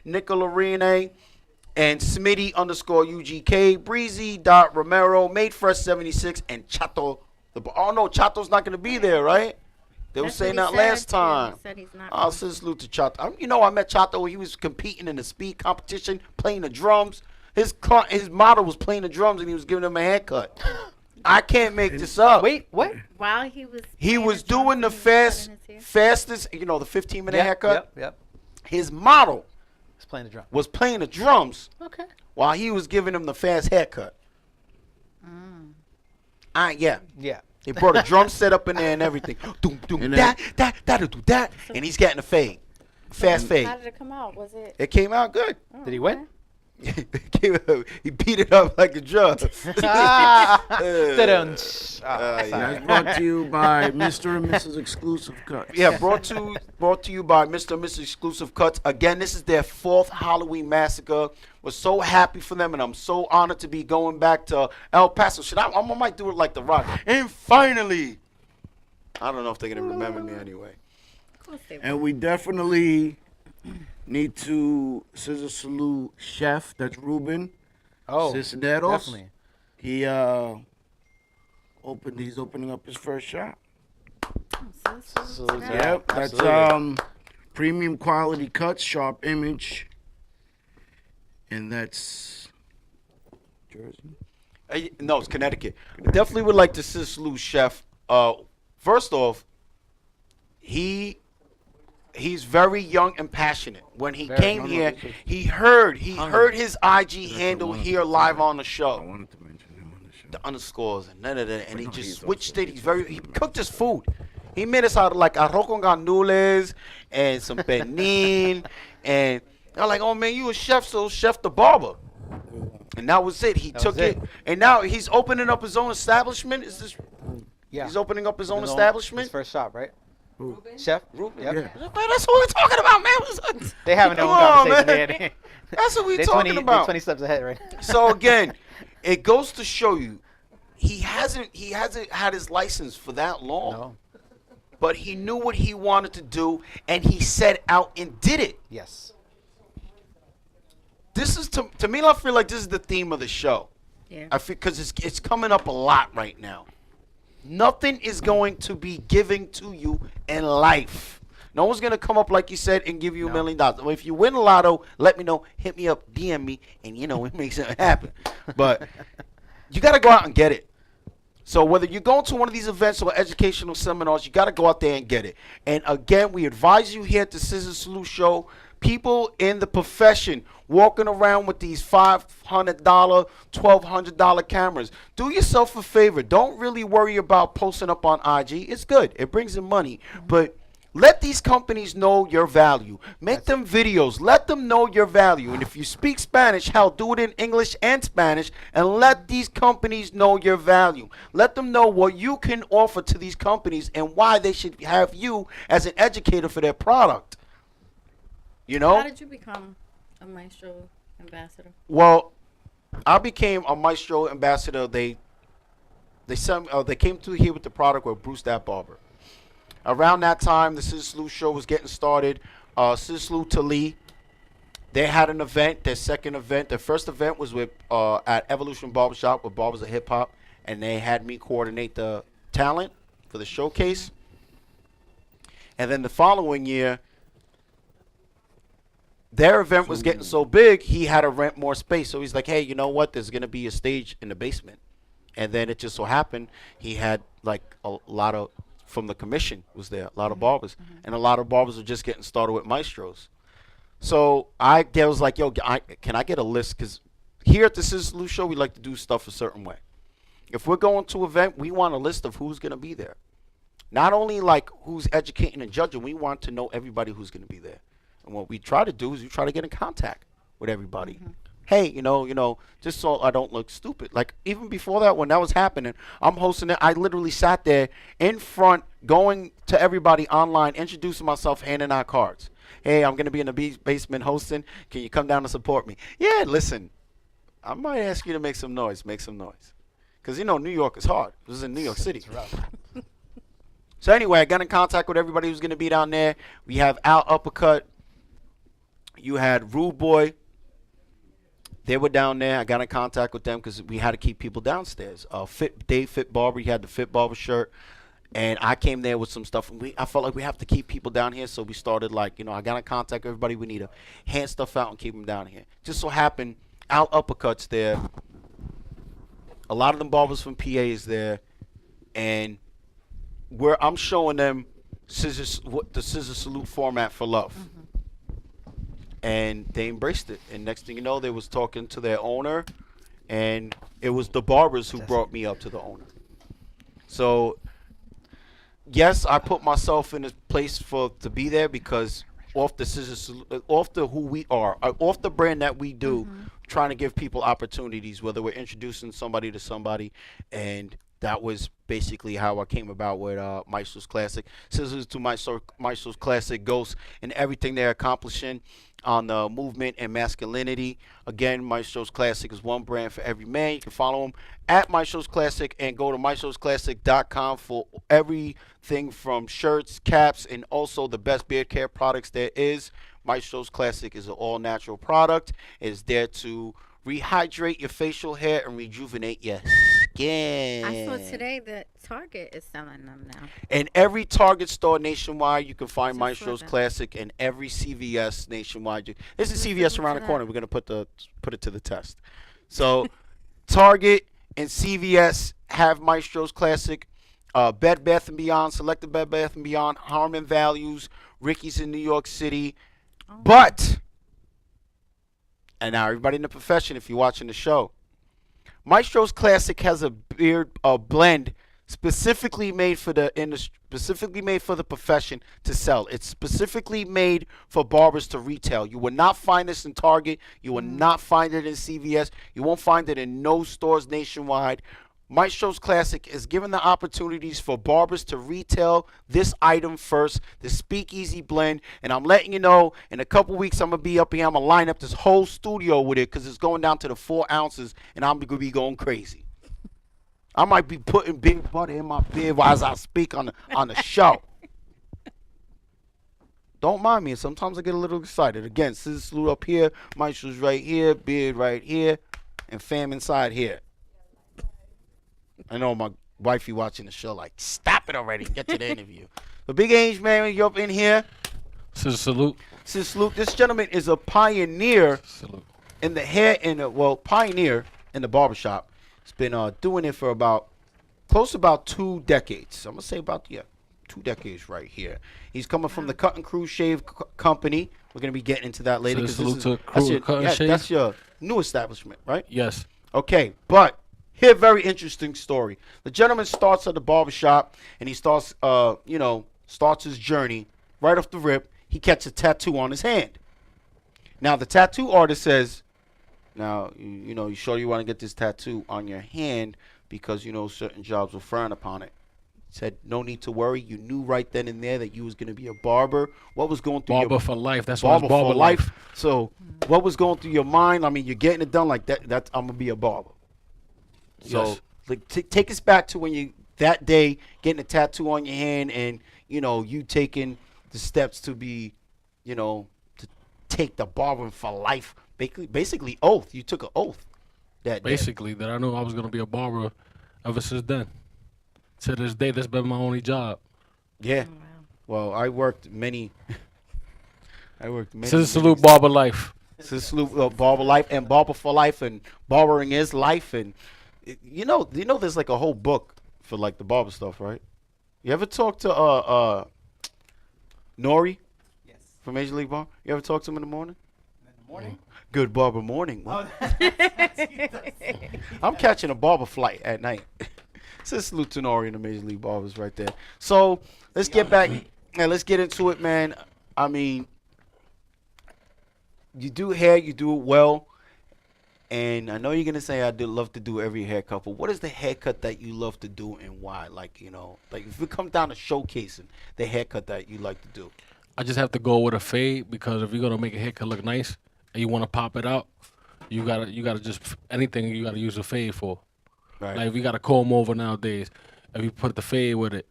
Nicola Rene and Smitty _UGK, Breezy Romero, Made Fresh 76, and Chato the Barber. Oh, no, Chato's not going to be there, right? They were saying that last time. Oh, ScissorSalute to Chato. You know, I met Chato when he was competing in a speed competition, playing the drums. His model was playing the drums, and he was giving him a haircut. I can't make this up. Wait, what? While he was doing the fastest, you know, the 15-minute haircut. Yep. His model playing the drum. was playing the drums Okay. while he was giving him the fast haircut. Yeah. Yeah. They brought a drum set up in there and everything. Doom, doom, And that, do that. And he's getting a fade. Fast How fade. did it come out? Was it? It came out good. Did he win? He beat it up like a drum. Ta-dum. That's Sorry. brought to you by Mr. and Mrs. Exclusive Cuts. Yeah, brought to you by Mr. and Mrs. Exclusive Cuts. Again, this is their 4th Halloween massacre. We're so happy for them, and I'm so honored to be going back to El Paso. I might do it like The Rock. And finally, I don't know if they're gonna remember me anyway. Of course they And we definitely need to scissor salute Chef. That's Ruben Oh, Cisneros. definitely. He He's opening up his first shop. Salute to Yep, that. that's Absolutely. premium quality cuts, sharp image, and that's Jersey. No, it's Connecticut. Definitely would like to salute Chef. First off, he's very young and passionate. When he came here, he heard his IG handle here live on the I show. wanted to mention him on the show. The underscores and none of that, and he no, just he's switched also- it. He cooked his food. He made us out of like arroz con gandules and some pernil, and they're like, "Oh man, you a chef, so Chef the Barber." And that was it. He took was it, and now he's opening up his own establishment. Is this? Yeah. He's opening up his own His establishment. His first shop, right? Chef? Ruben? Yep. Yeah. Man, that's what we're talking about, man. They having their own Come on, conversation. man. They- That's what we're they're talking 20, about. They're 20 steps ahead right now. So again, it goes to show you, he hasn't had his license for that long. No. But he knew what he wanted to do, and he set out and did it. Yes. This is to me. I feel like this is the theme of the show. Yeah. I feel because it's coming up a lot right now. Nothing is going to be given to you in life. No one's gonna come up like you said and give you $1 million. Well, if you win a lotto, let me know. Hit me up, DM me, and we make something happen. But you gotta go out and get it. So whether you're going to one of these events or educational seminars, you got to go out there and get it. And again, we advise you here at the ScissorSalute Show, people in the profession walking around with these $500, $1,200 cameras, do yourself a favor. Don't really worry about posting up on IG. It's good. It brings in money. But let these companies know your value. Make them videos. Let them know your value. And if you speak Spanish, hell, do it in English and Spanish. And let these companies know your value. Let them know what you can offer to these companies and why they should have you as an educator for their product. You know? How did you become a Maestro ambassador? Well, I became a Maestro ambassador. They came through here with the product with Bruce That Barber. Around that time, the ScissorSalute Show was getting started. ScissorSalute to Lee, they had an event, their second event. Their first event was with at Evolution Barbershop with Barbers of Hip Hop, and they had me coordinate the talent for the showcase. And then the following year, their event was getting so big, he had to rent more space. So he's like, hey, you know what? There's going to be a stage in the basement. And then it just so happened he had like a lot of, from the commission was there, a lot of barbers. And a lot of barbers were just getting started with maestros. So I was like, yo, can I get a list? Because here at the ScissorSalute Show, we like to do stuff a certain way. If we're going to an event, we want a list of who's going to be there. Not only like who's educating and judging, we want to know everybody who's going to be there. And what we try to do is we try to get in contact with everybody. Hey, you know, just so I don't look stupid. Like even before that, when that was happening, I'm hosting it. I literally sat there in front, going to everybody online, introducing myself, handing out cards. Hey, I'm going to be in the basement hosting. Can you come down and support me? Yeah, listen, I might ask you to make some noise. Make some noise. Because, New York is hard. This is in New York City. It's rough. So anyway, I got in contact with everybody who's going to be down there. We have Al Uppercut. You had Rude Boy. They were down there. I got in contact with them because we had to keep people downstairs. Dave Fit Barber, he had the Fit Barber shirt. And I came there with some stuff. And I felt like we have to keep people down here. So we started I got in contact with everybody. We need to hand stuff out and keep them down here. Just so happened, Al Uppercut's there. A lot of them barbers from PA is there. And where I'm showing them the ScissorSalute format for love. and they embraced it. And next thing you know, they was talking to their owner, and it was the barbers who brought me up to the owner. So yes, I put myself in a place to be there because off the off the who we are, off the brand that we do, trying to give people opportunities, whether we're introducing somebody to somebody, and that was basically how I came about with Maestro's Classic. Scissors to Maestro's Classic Ghosts and everything they're accomplishing on the movement and masculinity. Again, Maestro's Classic is one brand for every man. You can follow them at Maestro's Classic and go to maestrosclassic.com for everything from shirts, caps, and also the best beard care products there is. Maestro's Classic is an all-natural product. It is there to rehydrate your facial hair and rejuvenate your skin. I saw today that Target is selling them now. In every Target store nationwide, you can find Just Maestro's saw that. Classic, and every CVS nationwide. This is CVS around the corner. We're gonna put it to the test. So, Target and CVS have Maestro's Classic. Bed Bath and Beyond, Selected Bed Bath and Beyond, Harmon Values, Ricky's in New York City, but. And now everybody in the profession, if you're watching the show, Maestro's Classic has a blend specifically made for the industry, specifically made for the profession to sell. It's specifically made for barbers to retail. You will not find this in Target. You will not find it in CVS. You won't find it in no stores nationwide. Maestro's Classic is giving the opportunities for barbers to retail this item first, the Speakeasy blend. And I'm letting you know, in a couple weeks, I'm going to be up here. I'm going to line up this whole studio with it because it's going down to the 4 ounces, and I'm going to be going crazy. I might be putting big butter in my beard as I speak on the show. Don't mind me. Sometimes I get a little excited. Again, ScissorSalute up here, Maestro's right here, beard right here, and fam inside here. I know my wifey watching the show like, stop it already and get to the interview. The Big Age Man, you're up in here. ScissorSalute. ScissorSalute. This gentleman is a pioneer in the hair, pioneer in the barbershop. He's been doing it for about 2 decades. I'm going to say about, 2 decades right here. He's coming from the Cut and Crew Shave Company. We're going to be getting into that later. That's your new establishment, right? Yes. Okay, but here, very interesting story. The gentleman starts at the barbershop, and he starts his journey right off the rip. He catches a tattoo on his hand. Now, the tattoo artist says, now, you sure you want to get this tattoo on your hand because, certain jobs will frown upon it. He said, no need to worry. You knew right then and there that you was going to be a barber. What was going through Barber for life. That's why it's barber for life. So, what was going through your mind? I mean, you're getting it done like that. I'm going to be a barber. So, take us back to when that day, getting a tattoo on your hand and, you taking the steps to be, to take the barbering for life. Basically, oath. You took an oath that Basically, that I knew I was going to be a barber ever since then. To this day, that's been my only job. Yeah. Well, I worked many. ScissorSalute Barber Life. ScissorSalute Barber Life and Barber for Life and Barbering is Life and... there's like a whole book for like the barber stuff, right? You ever talk to Nori? Yes. From Major League Barber? You ever talk to him in the morning? In the morning? Good barber morning. I'm catching a barber flight at night. ScissorSalute to Nori and the Major League Barbers right there. So let's get back and let's get into it, man. I mean, you do hair, you do it well. And I know you're going to say I do love to do every haircut, but what is the haircut that you love to do and why? Like, if it comes down to showcasing the haircut that you like to do. I just have to go with a fade because if you're going to make a haircut look nice and you want to pop it out, you gotta just, anything you got to use a fade for. Right. Like if you got a comb over nowadays, if you put the fade with it,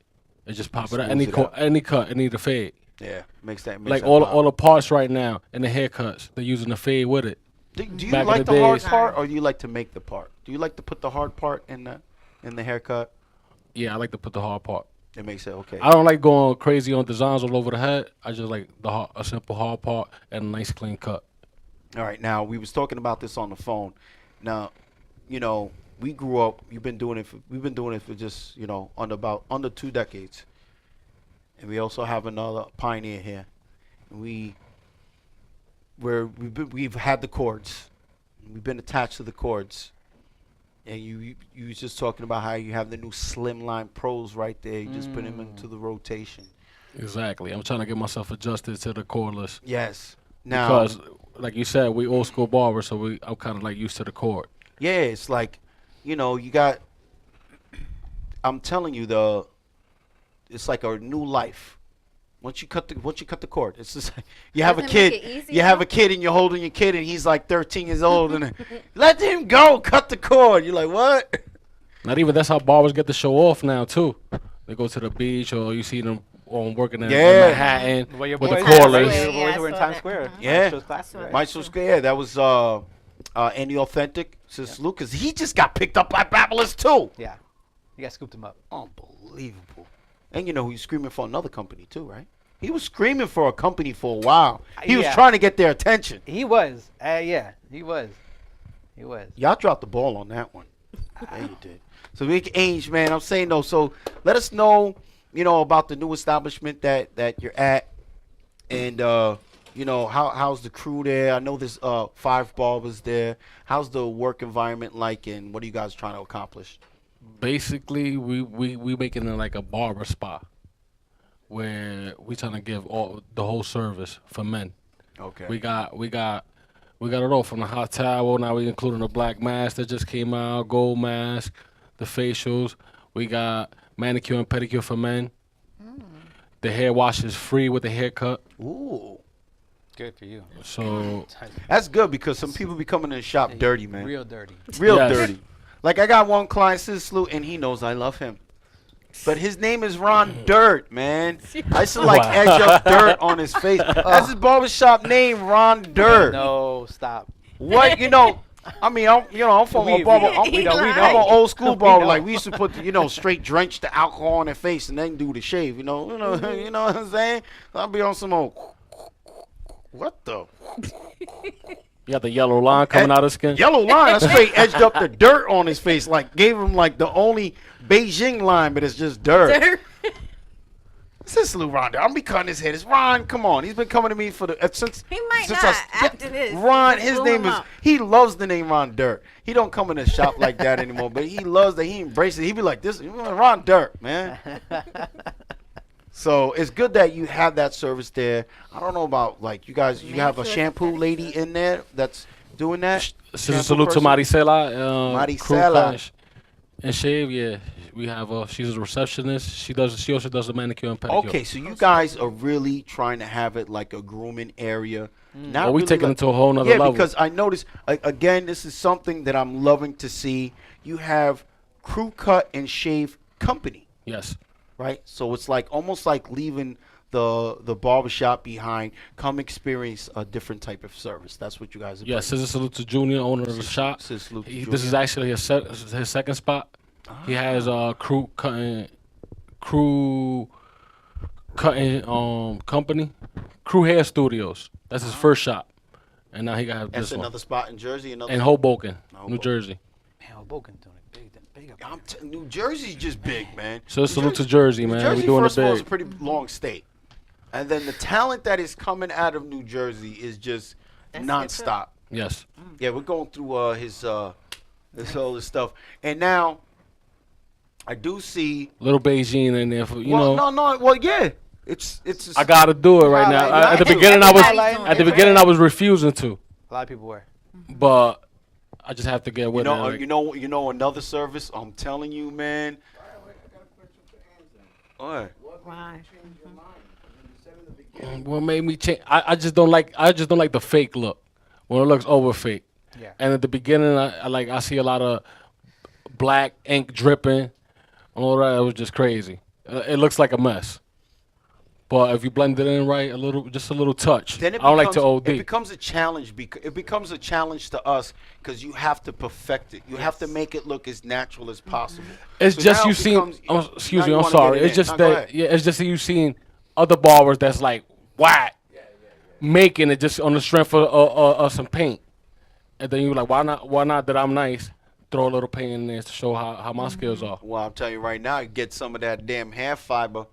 and just pop it out. Any cut, it need a fade. Yeah, makes that like all the parts right now in the haircuts, they're using the fade with it. Do you like the hard part, or do you like to make the part? Do you like to put the hard part in the haircut? Yeah, I like to put the hard part. It makes it okay. I don't like going crazy on designs all over the head. I just like a simple hard part and a nice clean cut. All right, now we was talking about this on the phone. Now, we grew up. We've been doing it for just under 2 decades, and we also have another pioneer here. where we've had the cords, we've been attached to the cords, and you was just talking about how you have the new Slimline Pros right there. You just put them into the rotation. Exactly. I'm trying to get myself adjusted to the cordless. Yes. Now, Because, like you said, we old school barbers, so I'm kind of like used to the cord. yeah, it's like, you know, you got. I'm telling you, it's like a new life. Once you cut the cord, it's just like you have a Doesn't make kid. it easy, You have a kid and you're holding your kid and he's like 13 years old and let him go, cut the cord. You're like, what? Not even that's how barbers get to show off now too. They go to the beach or you see them working in Manhattan Well, your with the boys, cordless. your Yeah, boys I were in saw Times that. Square. Yeah. Show's classic, right? Maestro Square, that was Andy Authentic, Sis Lucas. He just got picked up by Babylus too. Yeah. You guys scooped him up. Unbelievable. And you know he's screaming for another company too, right? He was screaming for a company for a while. He was Yeah. trying to get their attention. He was. Yeah, he was. He was. Y'all dropped the ball on that one. Yeah, you did. So Big Ainge, man, I'm saying no. So let us know, you know, about the new establishment that you're at, and you know how's the crew there. I know there's 5 barbers there. How's the work environment like, and what are you guys trying to accomplish? Basically, we making it like a barber spa, where we trying to give the whole service for men. Okay. We got it all from the hot towel. Now we including the black mask that just came out, gold mask, the facials. We got manicure and pedicure for men. The hair wash is free with the haircut. Ooh, Good for you. So that's good because some people be coming in the shop dirty, man. Real dirty. Real Yes. dirty. Like I got one client, ScissorSalute, and he knows I love him. But his name is Ron Dirt, man. I used to like Wow. edge up dirt on his face. That's his barbershop name, Ron Dirt. No, stop. What, you know, I mean, I'm from a barber. we know. I'm an old school barber. know. Like we used to put, straight drench the alcohol on their face and then do the shave. You know what I'm saying? I'll be on some old. What the? you got the yellow line coming out of his skin. Yellow line, I straight edged up the dirt on his face, like gave him like the only Beijing line, but it's just dirt. This is Lou Ron. I'm be cutting his head. It's Ron. Come on, he's been coming to me for since. He might since not after this. Ron, Just his pull name him is. up. He loves the name Ron Dirt. He don't come in the shop like that anymore, but he loves that. He embraces it. He be like this, Ron Dirt, man. So it's good that you have that service there. I don't know about like you guys. You have a shampoo lady in there that's doing that. Salute to Maricela. Crew Maricela. cut and shave. Yeah, we have. She's a receptionist. She also does the manicure and pedicure. Okay, so you guys are really trying to have it like a grooming area. Not Well, we really taking like, it to a whole nother yeah, level. because I noticed again, this is something that I'm loving to see. You have crew cut and shave company, Yes. right? So it's like almost like leaving the barbershop behind. Come experience a different type of service. That's what you guys are. Yeah, bringing. ScissorSalute to Junior, owner of the shop. ScissorSalute to This is Junior. actually his second spot. He has crew cutting company, Crew Hair Studios. That's his first shop, and now he got That's this one another spot in Jersey. Another in Hoboken, New Hoboken. Jersey. Man, Hoboken doing it big up. New Jersey's just big, man. So salute to Jersey, man. Jersey, We doing first it of all, is a big. pretty long state. And then the talent that is coming out of New Jersey is just That's nonstop. Yes. Yeah, we're going through his all this stuff. And now I do see Little Beijing in there for you know. well yeah. It's I gotta do it right now. Highlight. At the beginning, Everybody's doing at the it. beginning I was refusing to, A lot of people were. but I just have to get with it. like- you know another service, I'm telling you, man. What? Right. What made me change? I just don't like the fake look when it looks over fake. Yeah. And at the beginning, I see a lot of black ink dripping, and all that. It was just crazy. It looks like a mess. But if you blend it in right, just a little touch. Then I don't like to It OD. becomes a challenge it becomes a challenge to us because you have to perfect it. You have to make it look as natural as possible. It's So just now you it seen. becomes- Excuse now me, you I'm wanna sorry. get it It's in. just No, go that. ahead. Yeah, it's just that you seen other barbers that's like whack, making it just on the strength of some paint, and then you're like, why not that I'm nice? Throw a little paint in there to show how my skills are. Well, I'm telling you right now, you get some of that damn hair fiber.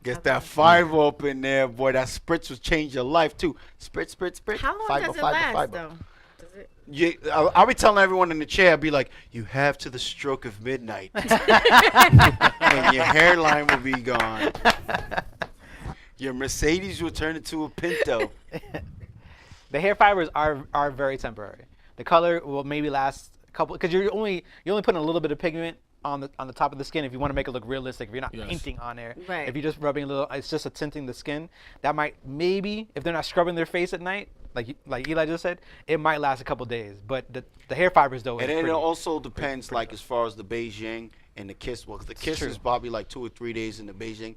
Get that fiber up in there, boy. That spritz will change your life too. Spritz, spritz, spritz. How long fiber, does it fiber, last, fiber. though? Does it? Yeah, I'll be telling everyone in the chair, I'll be like, you have to the stroke of midnight. And your hairline will be gone. Your Mercedes will turn into a Pinto. The hair fibers are very temporary. The color will maybe last a couple, because you're only putting a little bit of pigment on the top of the skin if you want to make it look realistic. If you're not painting on there, Right. if you're just rubbing a little, it's just a tinting the skin. That might maybe, if they're not scrubbing their face at night, like Eli just said, it might last a couple days. But the hair fibers though, And is then pretty, it also depends, like, as far as the Beijing and the kiss. Well, 'cause the kiss true. is probably like 2 or 3 days in the Beijing.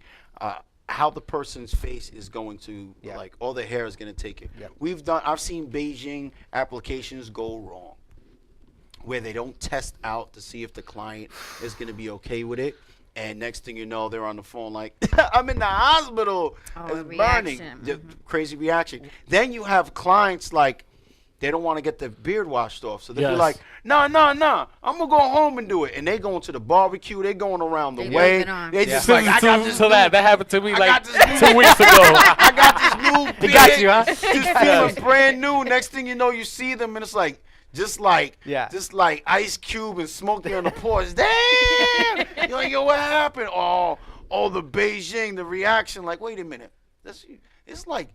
How the person's face is going to, like, all the hair is going to take it. Yep. I've seen Beijing applications go wrong, where they don't test out to see if the client is going to be okay with it. And next thing you know, they're on the phone like, I'm in the hospital. Oh, It's burning. reaction. The crazy reaction. Then you have clients like, they don't want to get their beard washed off. So they'll be like, nah, I'm going to go home and do it. And they going to the barbecue. They going around the They way. leave it on. They just like, I got this So that happened to me I like got this 2 weeks ago. I got this new beard. He got you, huh? Just feeling brand new. Next thing you know, you see them and it's like, just like Ice Cube and Smokey on the porch. Damn! You're like, yo, what happened? Oh, the Beijing, the reaction. Like, wait a minute. It's like,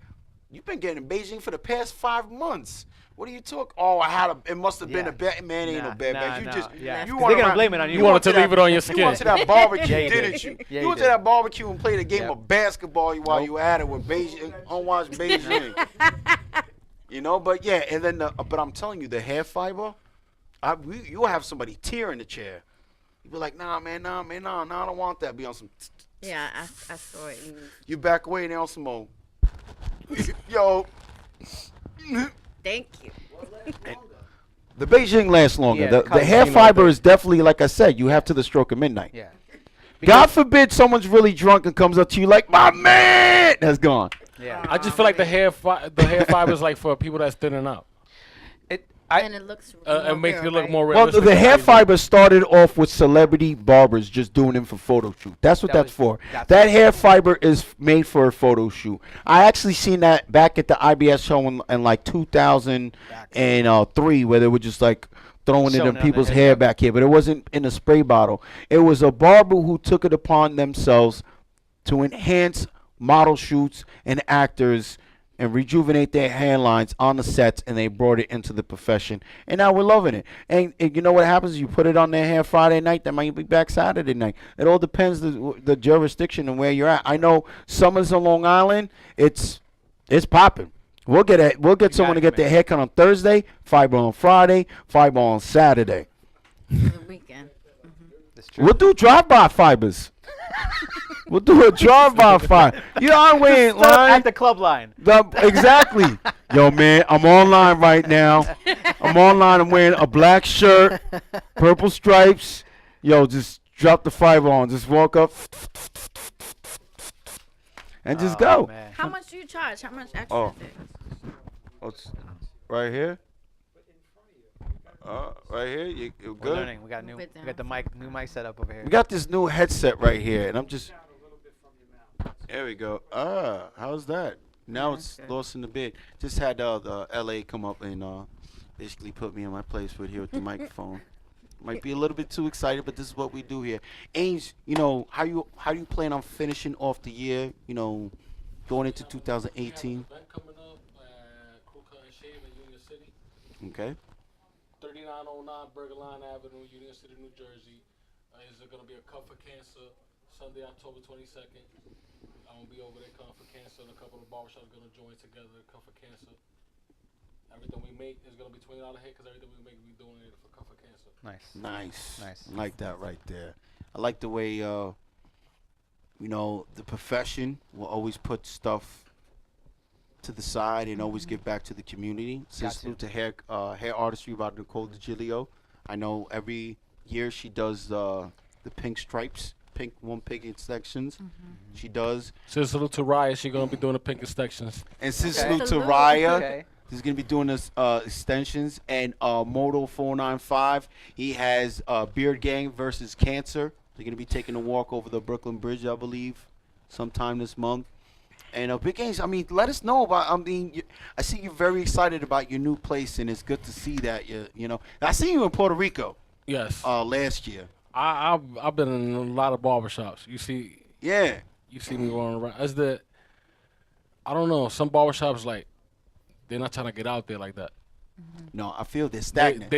you've been getting Beijing for the past 5 months. What are you talking? Oh, it must have been a bad man. Ain't no bad man. You They're gonna blame it on you. You wanted to leave it on your skin. You went to that barbecue, Yeah, you did. didn't you? Yeah, You went to did. that barbecue and played a game of basketball while you at it with Beijing, unwashed Beijing. You know, but yeah, and then but I'm telling you, the hair fiber, you'll have somebody tear in the chair. You be like, nah, man, I don't want that. Be on some. Yeah, I saw it. You back away and they're on some more. Yo. Thank you. The Beijing lasts longer. Yeah, the colors hair seem fiber longer. is definitely, like I said, you have to the stroke of midnight. Yeah. God forbid someone's really drunk and comes up to you like, my man, that's gone. Yeah. I just feel like the hair fiber is like for people that's thinning out. And it looks It makes it look more Well, realistic. the hair fiber started off with celebrity barbers just doing them for photo shoot. That's what that's for. That hair fiber is made for a photo shoot. I actually seen that back at the IBS show in like 2003, where they were just like throwing it in people's hair back here, but it wasn't in a spray bottle. It was a barber who took it upon themselves to enhance model shoots and actors and rejuvenate their hairlines on the sets, and they brought it into the profession. And now we're loving it. And you know what happens? You put it on their hair Friday night, they might be back Saturday night. It all depends the jurisdiction and where you're at. I know Summers on Long Island, it's popping. We'll get someone to get their haircut on Thursday, fiber on Friday, fiber on Saturday. The weekend. That's true. We'll do drive-by fibers. We'll do a drive-by fiber. You know, I'm waiting line. At the club line. Exactly. Yo, man, I'm online right now. I'm wearing a black shirt, purple stripes. Yo, just drop the fiber on. Just walk up and just go. Man. How much do you charge? How much extra Oh. is it? It's right here. Right here. You We're good? learning. We got new mic set up over here. We got this new headset right here, and I'm just. There we go. How's that? Now it's lost in the bid. Just had the LA come up and basically put me in my place with here with the microphone. Might be a little bit too excited, but this is what we do here. Ames, you know, how you plan on finishing off the year? You know, going into 2018. Event coming up at Crew Cut and Shave in Union City. Okay. 3909 Burger Line Avenue, Union City, New Jersey. Is it going to be a Cut for Cancer Sunday, October 22nd? I'm going to be over there cutting for cancer, and a couple of barbershops going to join together, cut for cancer. Everything we make is going to be $20 a head, because everything we make we donated for cut for cancer. Nice. I like that right there. I like the way, you know, the profession will always put stuff to the side and always give back to the community. ScissorSalute to hair artistry by Nicole DiGilio. I know every year she does the pink stripes. One pink extensions. She does. ScissorSalute to Raya, she's going to be doing the pink extensions. And ScissorSalute to Raya. Okay. He's going to be doing this extensions. And Moto 495, he has Beard Gang versus Cancer. They're going to be taking a walk over the Brooklyn Bridge, I believe. sometime this month. And Big Games, I mean, let us know about. I mean, I see you're very excited about your new place, and it's good to see that you know. I see you in Puerto Rico. Yes. Last year. I've been in a lot of barbershops. You see. Yeah. You see me rolling around. I don't know. Some barbershops they're not trying to get out there like that. No, I feel they're stagnant.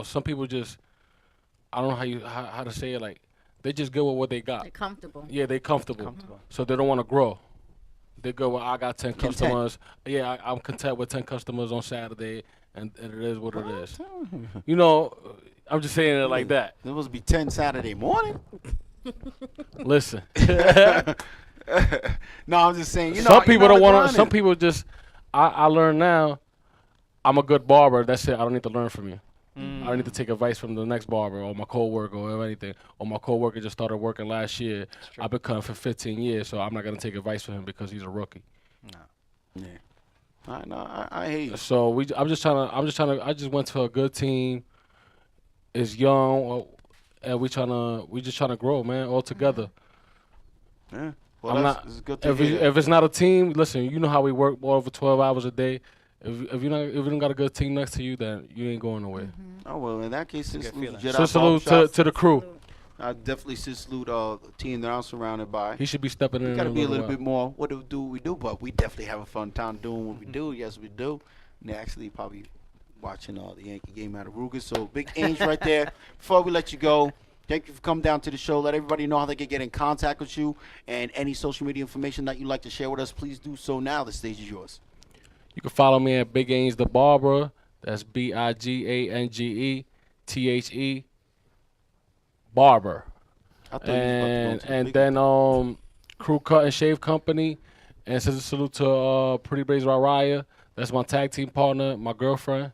Some people just. I don't know how to say it. Like they just go with what they got. They're comfortable. Yeah, they comfortable. So they don't want to grow. They go, well, I got 10 customers. Yeah, I'm content with 10 customers on Saturday, and it is what it is. You know, I'm just saying it like that. There must be 10 Saturday morning. Listen. No, I'm just saying. Some people don't want to. Some people just. I learn now. I'm a good barber. That's it. I don't need to learn from you. I don't need to take advice from the next barber or my coworker or anything. Or my coworker just started working last year. I've been cutting for 15 years, so I'm not gonna take advice from him because he's a rookie. No. Yeah. I hate you. So I just went to a good team. It's young, and we just trying to grow, man, all together. Yeah. Well, it's good to hear. If it's not a team, listen, you know how we work more over 12 hours a day. If you don't got a good team next to you, then you ain't going nowhere. Oh well, in that case, salute to the crew. I definitely salute the team that I'm surrounded by. He should be stepping in. We gotta be a little bit more. What do we do? But we definitely have a fun time doing what we do. Yes, we do. And they're actually probably watching the Yankee game out of Ruger. So big Ainge right there. Before we let you go, thank you for coming down to the show. Let everybody know how they can get in contact with you and any social media information that you'd like to share with us. Please do so now. The stage is yours. You can follow me at Big Ainge the Barber. That's BIGANGETHE Barber. And then Crew Cut and Shave Company. And ScissorSalute to Pretty Braids Raraya. That's my tag team partner, my girlfriend.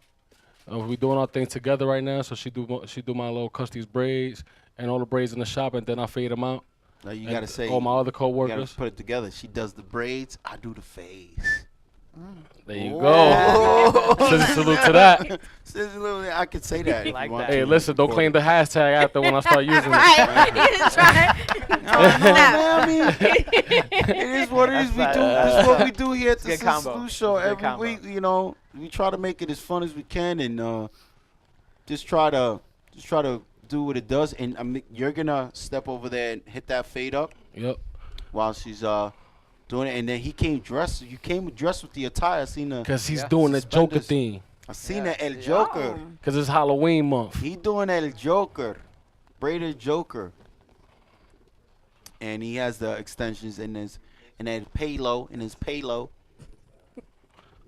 We doing our thing together right now. So she do my little Custy's braids and all the braids in the shop, and then I fade them out. Now you gotta say all my other coworkers. You gotta put it together. She does the braids. I do the fades. There you go. ScissorSalute to that. I could say that. Like that. Hey, listen, don't claim the hashtag after when I start using Right. You just try I mean, it is what it is. We do. This is what we do here at the ScissorSalute Show every week. You know, we try to make it as fun as we can, and just try to do what it does. And I mean, you're gonna step over there and hit that fade up. Yep. While she's doing it, and then he came dressed. You came dressed with the attire. I seen the. Cause he's doing the Joker theme. I seen the El Joker. Cause it's Halloween month. He doing El Joker, braided Joker. And he has the extensions in his payload.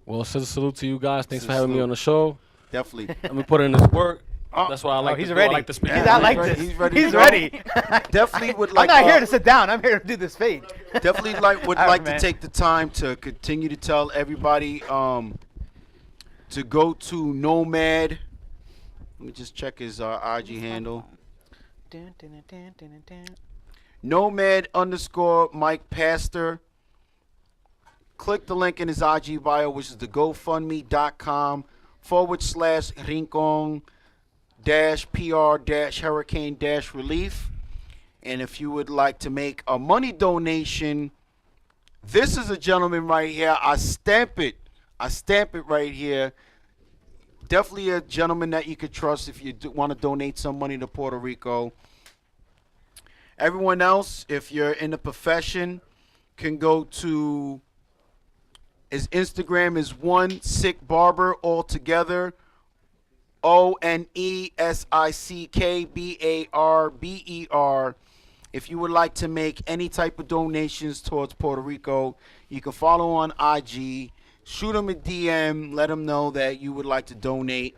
Well, ScissorSalute to you guys. Thanks for having me on the show. Definitely. Let me put in this work. That's why I like. He's to ready. I like to speak. I like this. He's ready. He's ready. Definitely would like. I'm not here to sit down. I'm here to do this fade. Definitely would like to take the time to continue to tell everybody to go to Nomad. Let me just check his IG handle. Nomad_Mike Pastor. Click the link in his IG bio, which is the GoFundMe.com/Rincon-PR-Hurricane-Relief. And if you would like to make a money donation, this is a gentleman right here. I stamp it right here. Definitely a gentleman that you could trust if you want to donate some money to Puerto Rico. Everyone else, if you're in the profession, can go to his Instagram is One Sick Barber altogether. ONESICKBARBER. If you would like to make any type of donations towards Puerto Rico, you can follow on IG. Shoot him a DM. Let him know that you would like to donate.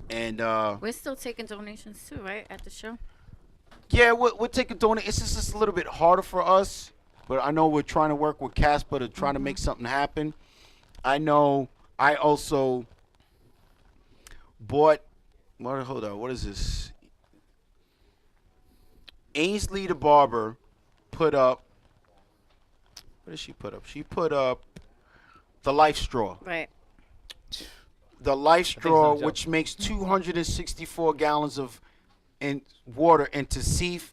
And we're still taking donations too, right? At the show. Yeah, we're taking donations. It's just a little bit harder for us, but I know we're trying to work with Casper to try to make something happen. I know I also bought. Hold on. What is this? Ainsley the barber put up. What did she put up? She put up the Life Straw. Right. The Life Straw, which makes 264 gallons of water into safe,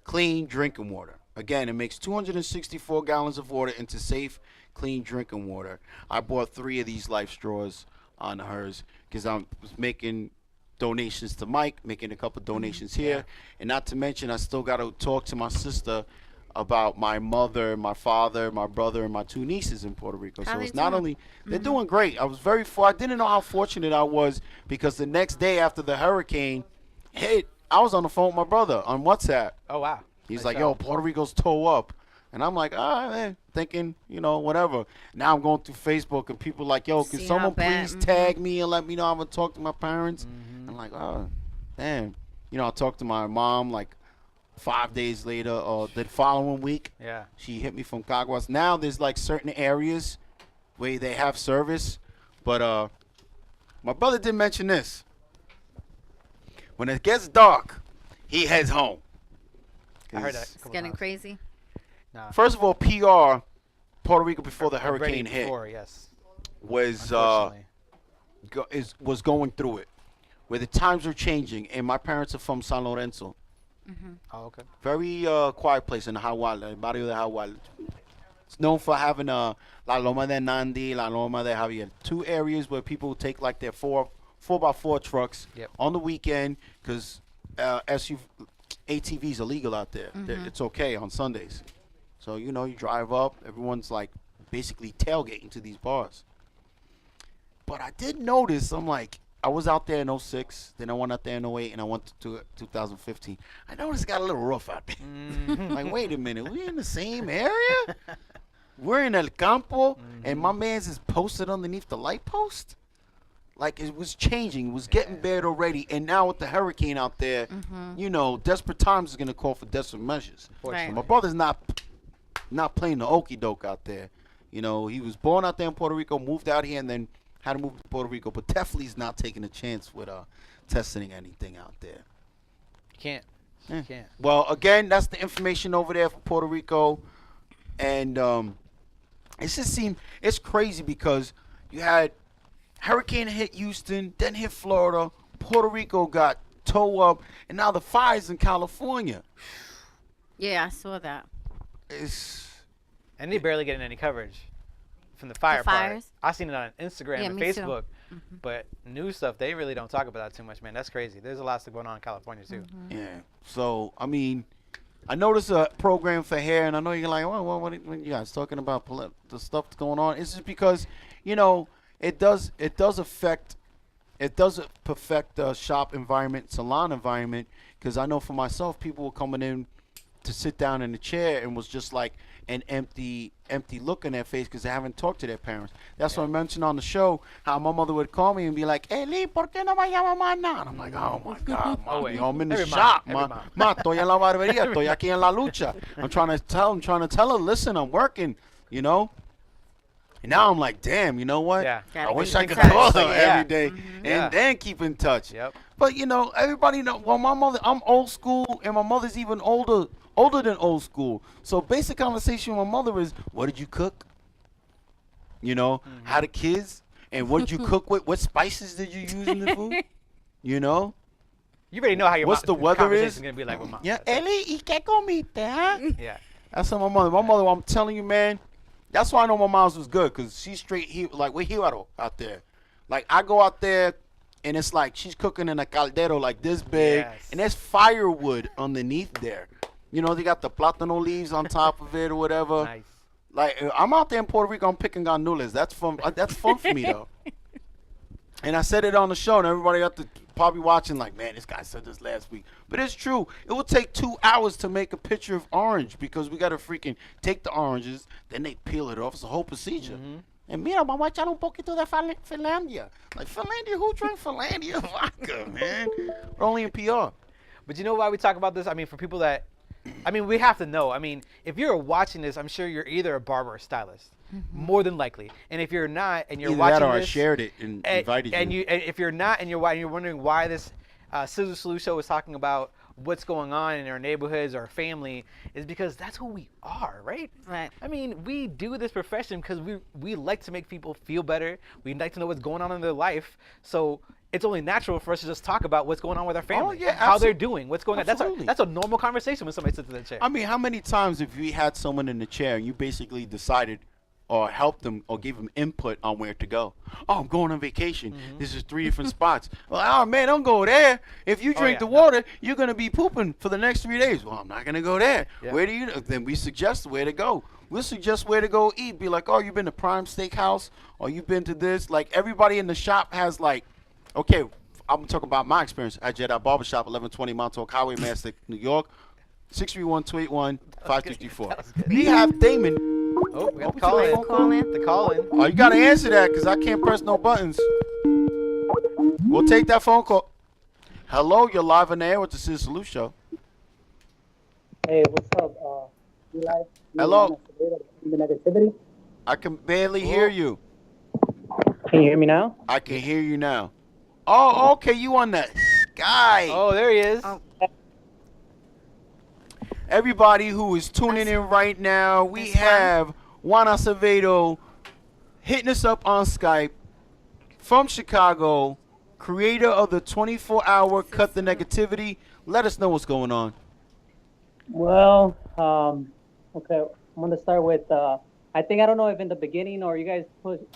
clean drinking water. Again, it makes 264 gallons of water into safe, clean drinking water. I bought 3 of these life straws on hers because I was making donations to Mike, making a couple donations here, and not to mention I still got to talk to my sister about my mother, my father, my brother, and my 2 nieces in Puerto Rico. How So they it's not doing? only they're doing great. I was I didn't know how fortunate I was because the next day after the hurricane hit, I was on the phone with my brother on WhatsApp. Oh wow. He's Nice like, job. yo, Puerto Rico's toe up. And I'm like, thinking, whatever. Now I'm going through Facebook and people like, yo, can See how someone bad- please tag me and let me know I'm going to talk to my parents? I'm like, oh, damn. I talked to my mom like 5 days later or the following week. Yeah. She hit me from Caguas. Now there's like certain areas where they have service. But my brother did mention this. When it gets dark, he heads home. I heard that. It's getting crazy. First of all, PR, Puerto Rico before the Already hurricane hit, before, yes. was Unfortunately. was going through it, where the times are changing, and my parents are from San Lorenzo, Oh, okay. very quiet place in the Jaguar, el barrio de Jaguar. It's known for having La Loma de Nandi, La Loma de Javier, 2 areas where people take like their 4x4 trucks Yep. on the weekend because ATVs are legal out there. It's okay on Sundays. So, you drive up. Everyone's like basically tailgating to these bars. But I did notice, I'm like, I was out there in 06, then I went out there in 08, and I went to 2015. I noticed it got a little rough out there. Like, wait a minute, we in the same area? We're in El Campo, and my man's is posted underneath the light post? Like, it was changing. It was getting bad already. And now with the hurricane out there, desperate times is going to call for desperate measures. Right. My brother's not playing the okie doke out there. He was born out there in Puerto Rico, moved out here, and then had to move to Puerto Rico. But definitely is not taking a chance with testing anything out there. You can't. You can't. Well, again, that's the information over there for Puerto Rico. And it's crazy because you had hurricane hit Houston, then hit Florida, Puerto Rico got toe up, and now the fires in California. Yeah, I saw that. And they barely getting any coverage from the fire part. fires? I seen it on Instagram Yeah, and me too. Facebook, but news stuff they really don't talk about that too much, man. That's crazy. There's a lot stuff going on in California too. Yeah. So, I mean, I noticed a program for hair, and I know you're like, well, what you guys talking about the stuff that's going on? It's just because, it does affect the shop environment, salon environment, because I know for myself, people were coming in to sit down in the chair and was just like an empty look in their face because they haven't talked to their parents. That's what I mentioned on the show, how my mother would call me and be like, hey, Lee, ¿por qué no vaya mamá now? And I'm like, oh, my God, Mom, Always. I'm in the Every mom, shop, every ma. mom. Ma, estoy en la barbería, estoy aquí en la lucha. I'm trying to tell her, listen, I'm working, And now I'm like, damn, you know what? Yeah. I Gotta wish keep I in could touch. call her Yeah. every day Yeah. and then keep in touch. Yep. But everybody know. Well, my mother, I'm old school, and my mother's even older than old school. So basic conversation with my mother is, what did you cook? How the kids, and what did you cook with? What spices did you use in the food? You already know how your What's the weather conversation's is? gonna be like with mom. Yeah, Eli, ¿y qué comiste, huh? Yeah. That's how my mother. My mother, I'm telling you, man. That's why I know my mom's was good, because she's straight here. Like, we're Hero out there. Like, I go out there, and it's like she's cooking in a caldero like this big, Yes. and there's firewood underneath there. They got the plátano leaves on top of it or whatever. Nice. Like, I'm out there in Puerto Rico, I'm picking gandules. That's fun. That's fun for me, though. And I said it on the show, and everybody got to probably watching like, man, this guy said this last week. But it's true. It will take 2 hours to make a picture of orange because we got to freaking take the oranges, then they peel it off. It's a whole procedure. And mira, vamos a echar un poquito de Finlandia. Like, Finlandia? Who drank Finlandia vodka, man? We're only in PR. But you know why we talk about this? I mean, for people that, we have to know. I mean, if you're watching this, I'm sure you're either a barber or a stylist, more than likely. And if you're not, and you're Either watching that or this, I shared it and invited you. And if you're not, and you're wondering why this ScissorSalute Show is talking about what's going on in our neighborhoods, our family, is because that's who we are, right? Right. I mean, we do this profession because we like to make people feel better. We like to know what's going on in their life. So it's only natural for us to just talk about what's going on with our family, yeah, how they're doing, what's going on. Absolutely. That's a normal conversation when somebody sits in the chair. I mean, how many times have we had someone in the chair and you basically decided or helped them or gave them input on where to go? Oh, I'm going on vacation. This is 3 different spots. Well, oh, man, don't go there. If you drink the water, you're going to be pooping for the next 3 days. Well, I'm not going to go there. Yeah. Where do you? Then we suggest where to go. We'll suggest where to go eat. Be like, oh, you've been to Prime Steakhouse or you've been to this. Like, everybody in the shop has, like, okay, I'm going to talk about my experience at Jedi Barbershop, 1120 Montauk Highway, Massac, New York. 631-281-5334. We have Damon. Oh, we got the Oh, call in. Call in. The call in. Oh, you got to answer that because I can't press no buttons. We'll take that phone call. Hello, you're live on the air with the ScissorSalute Show. Hey, what's up? You like Hello. the negativity? I can barely hear you. Can you hear me now? I can hear you now. Oh, okay, you on that sky. Oh, there he is. Oh. Everybody who is tuning in right now, we have Juan Acevedo hitting us up on Skype from Chicago, creator of the 24-hour Cut the Negativity. Let us know what's going on. Well, okay, I'm going to start with, I don't know if in the beginning or you guys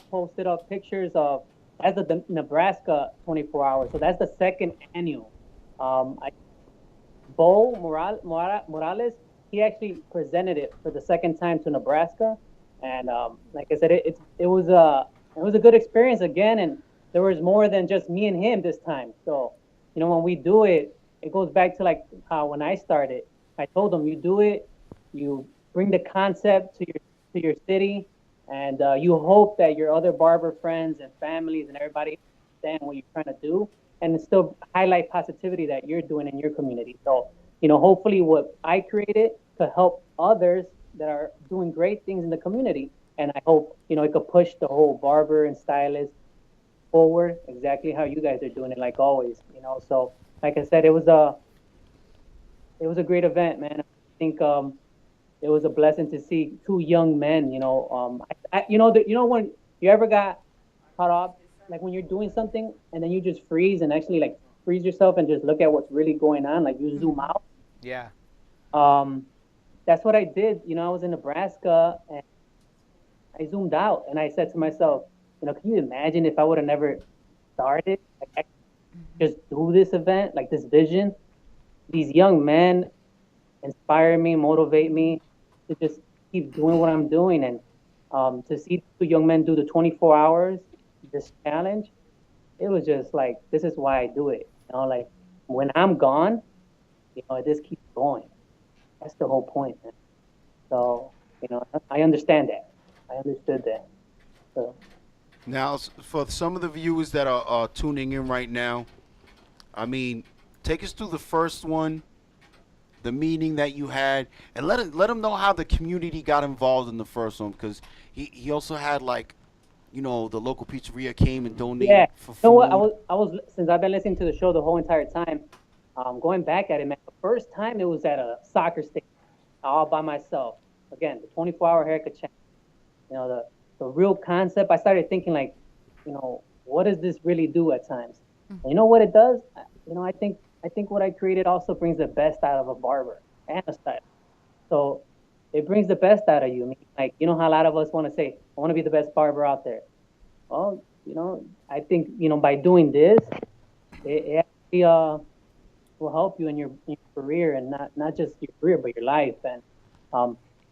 posted up pictures of, that's the Nebraska 24 hours. So that's the second annual. Bo Morales, he actually presented it for the second time to Nebraska. And like I said, it was a good experience again. And there was more than just me and him this time. So, when we do it, it goes back to like how when I started, I told them, you do it, you bring the concept to your city, and you hope that your other barber friends and families and everybody understand what you're trying to do, and still highlight positivity that you're doing in your community. So, hopefully what I created could help others that are doing great things in the community, and I hope it could push the whole barber and stylist forward exactly how you guys are doing it, like always. So like I said, it was a great event, man. I think it was a blessing to see two young men. When you ever got caught up, like when you're doing something and then you just freeze and actually like freeze yourself and just look at what's really going on, like you zoom out. Yeah. That's what I did. I was in Nebraska and I zoomed out and I said to myself, can you imagine if I would have never started, like just do this event, like this vision? These young men inspire me, motivate me to just keep doing what I'm doing. And to see two young men do the 24 hours, this challenge, it was just like, this is why I do it. Like when I'm gone, this keeps going. That's the whole point, man. So, I understand that. I understood that. So. Now, for some of the viewers that are tuning in right now, I mean, take us through the first one, the meeting that you had, and let them know how the community got involved in the first one, because he also had like, the local pizzeria came and donated for food. What? I was since I've been listening to the show the whole entire time, going back at it, man. The first time it was at a soccer stadium, all by myself. Again, the 24-hour haircut challenge. The real concept. I started thinking like, what does this really do at times? And you know what it does? I think what I created also brings the best out of a barber and a stylist. So it brings the best out of you. I mean, like, how a lot of us want to say, I want to be the best barber out there. Well, I think, by doing this, it actually will help you in your career, and not just your career, but your life. And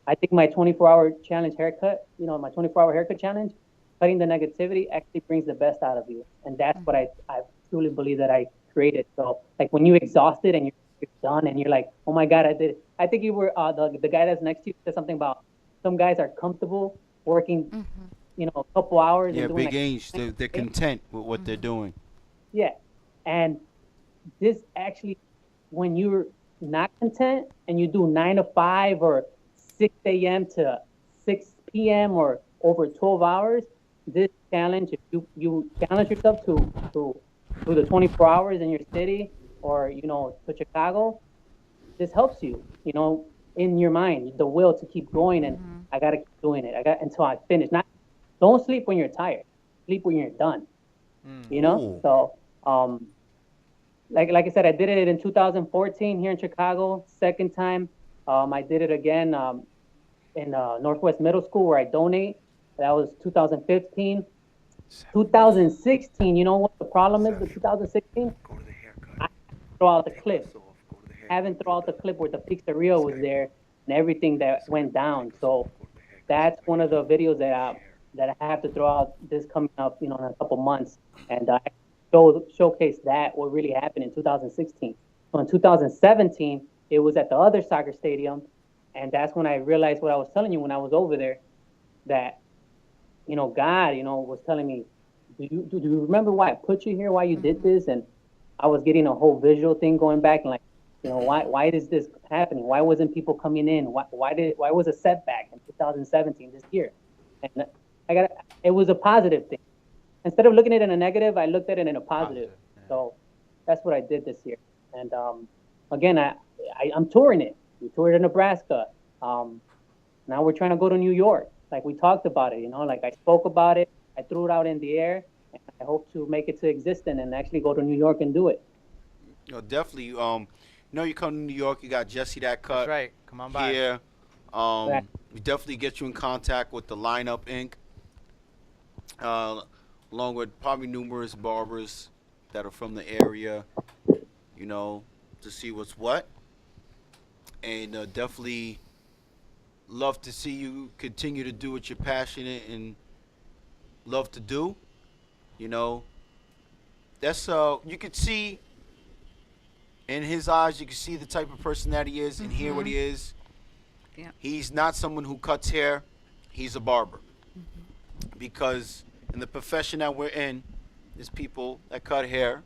I think my 24-hour challenge haircut, my 24-hour haircut challenge, cutting the negativity actually brings the best out of you. And that's what I truly believe that I created. So like when you exhausted and you're done and you're like, oh my God, I did it. I think you were, the guy that's next to you said something about some guys are comfortable working, a couple hours. Yeah, and doing big age. They're content with what they're doing. Yeah. And this actually, when you're not content and you do 9 to 5 or 6 a.m. to 6 p.m. or over 12 hours, this challenge, if you challenge yourself to do the 24 hours in your city or, to Chicago, this helps you, in your mind, the will to keep going, and I gotta keep doing it. I got until I finish. Not don't sleep when you're tired. Sleep when you're done. Ooh. So like I said, I did it in 2014 here in Chicago. Second time, I did it again in Northwest Middle School where I donate. That was 2015. 2016, you know what the problem is with 2016? I throw out the clip. Haven't throw out the clip where the pizzeria was there and everything that went down. So that's one of the videos that I have to throw out this coming up, in a couple months, and showcase that what really happened in 2016. So in 2017, it was at the other soccer stadium, and that's when I realized what I was telling you when I was over there, that God, was telling me, do you remember why I put you here? Why you did this? And I was getting a whole visual thing going back, and like, why is this happening? Why wasn't people coming in? Why was a setback in 2017 this year? And it was a positive thing. Instead of looking at it in a negative, I looked at it in a positive. Yeah. So that's what I did this year. And again, I'm touring it. We toured in Nebraska. Now we're trying to go to New York. Like we talked about it, like I spoke about it. I threw it out in the air, and I hope to make it to existence and actually go to New York and do it. Definitely. You come to New York, you got Jesse That Cut. That's right. Come on by. Here. We definitely get you in contact with the Lineup Inc. Along with probably numerous barbers that are from the area, to see what's what. And definitely love to see you continue to do what you're passionate and love to do. That's you could see in his eyes, you can see the type of person that he is and hear what he is. Yeah. He's not someone who cuts hair. He's a barber. Because in the profession that we're in, there's people that cut hair,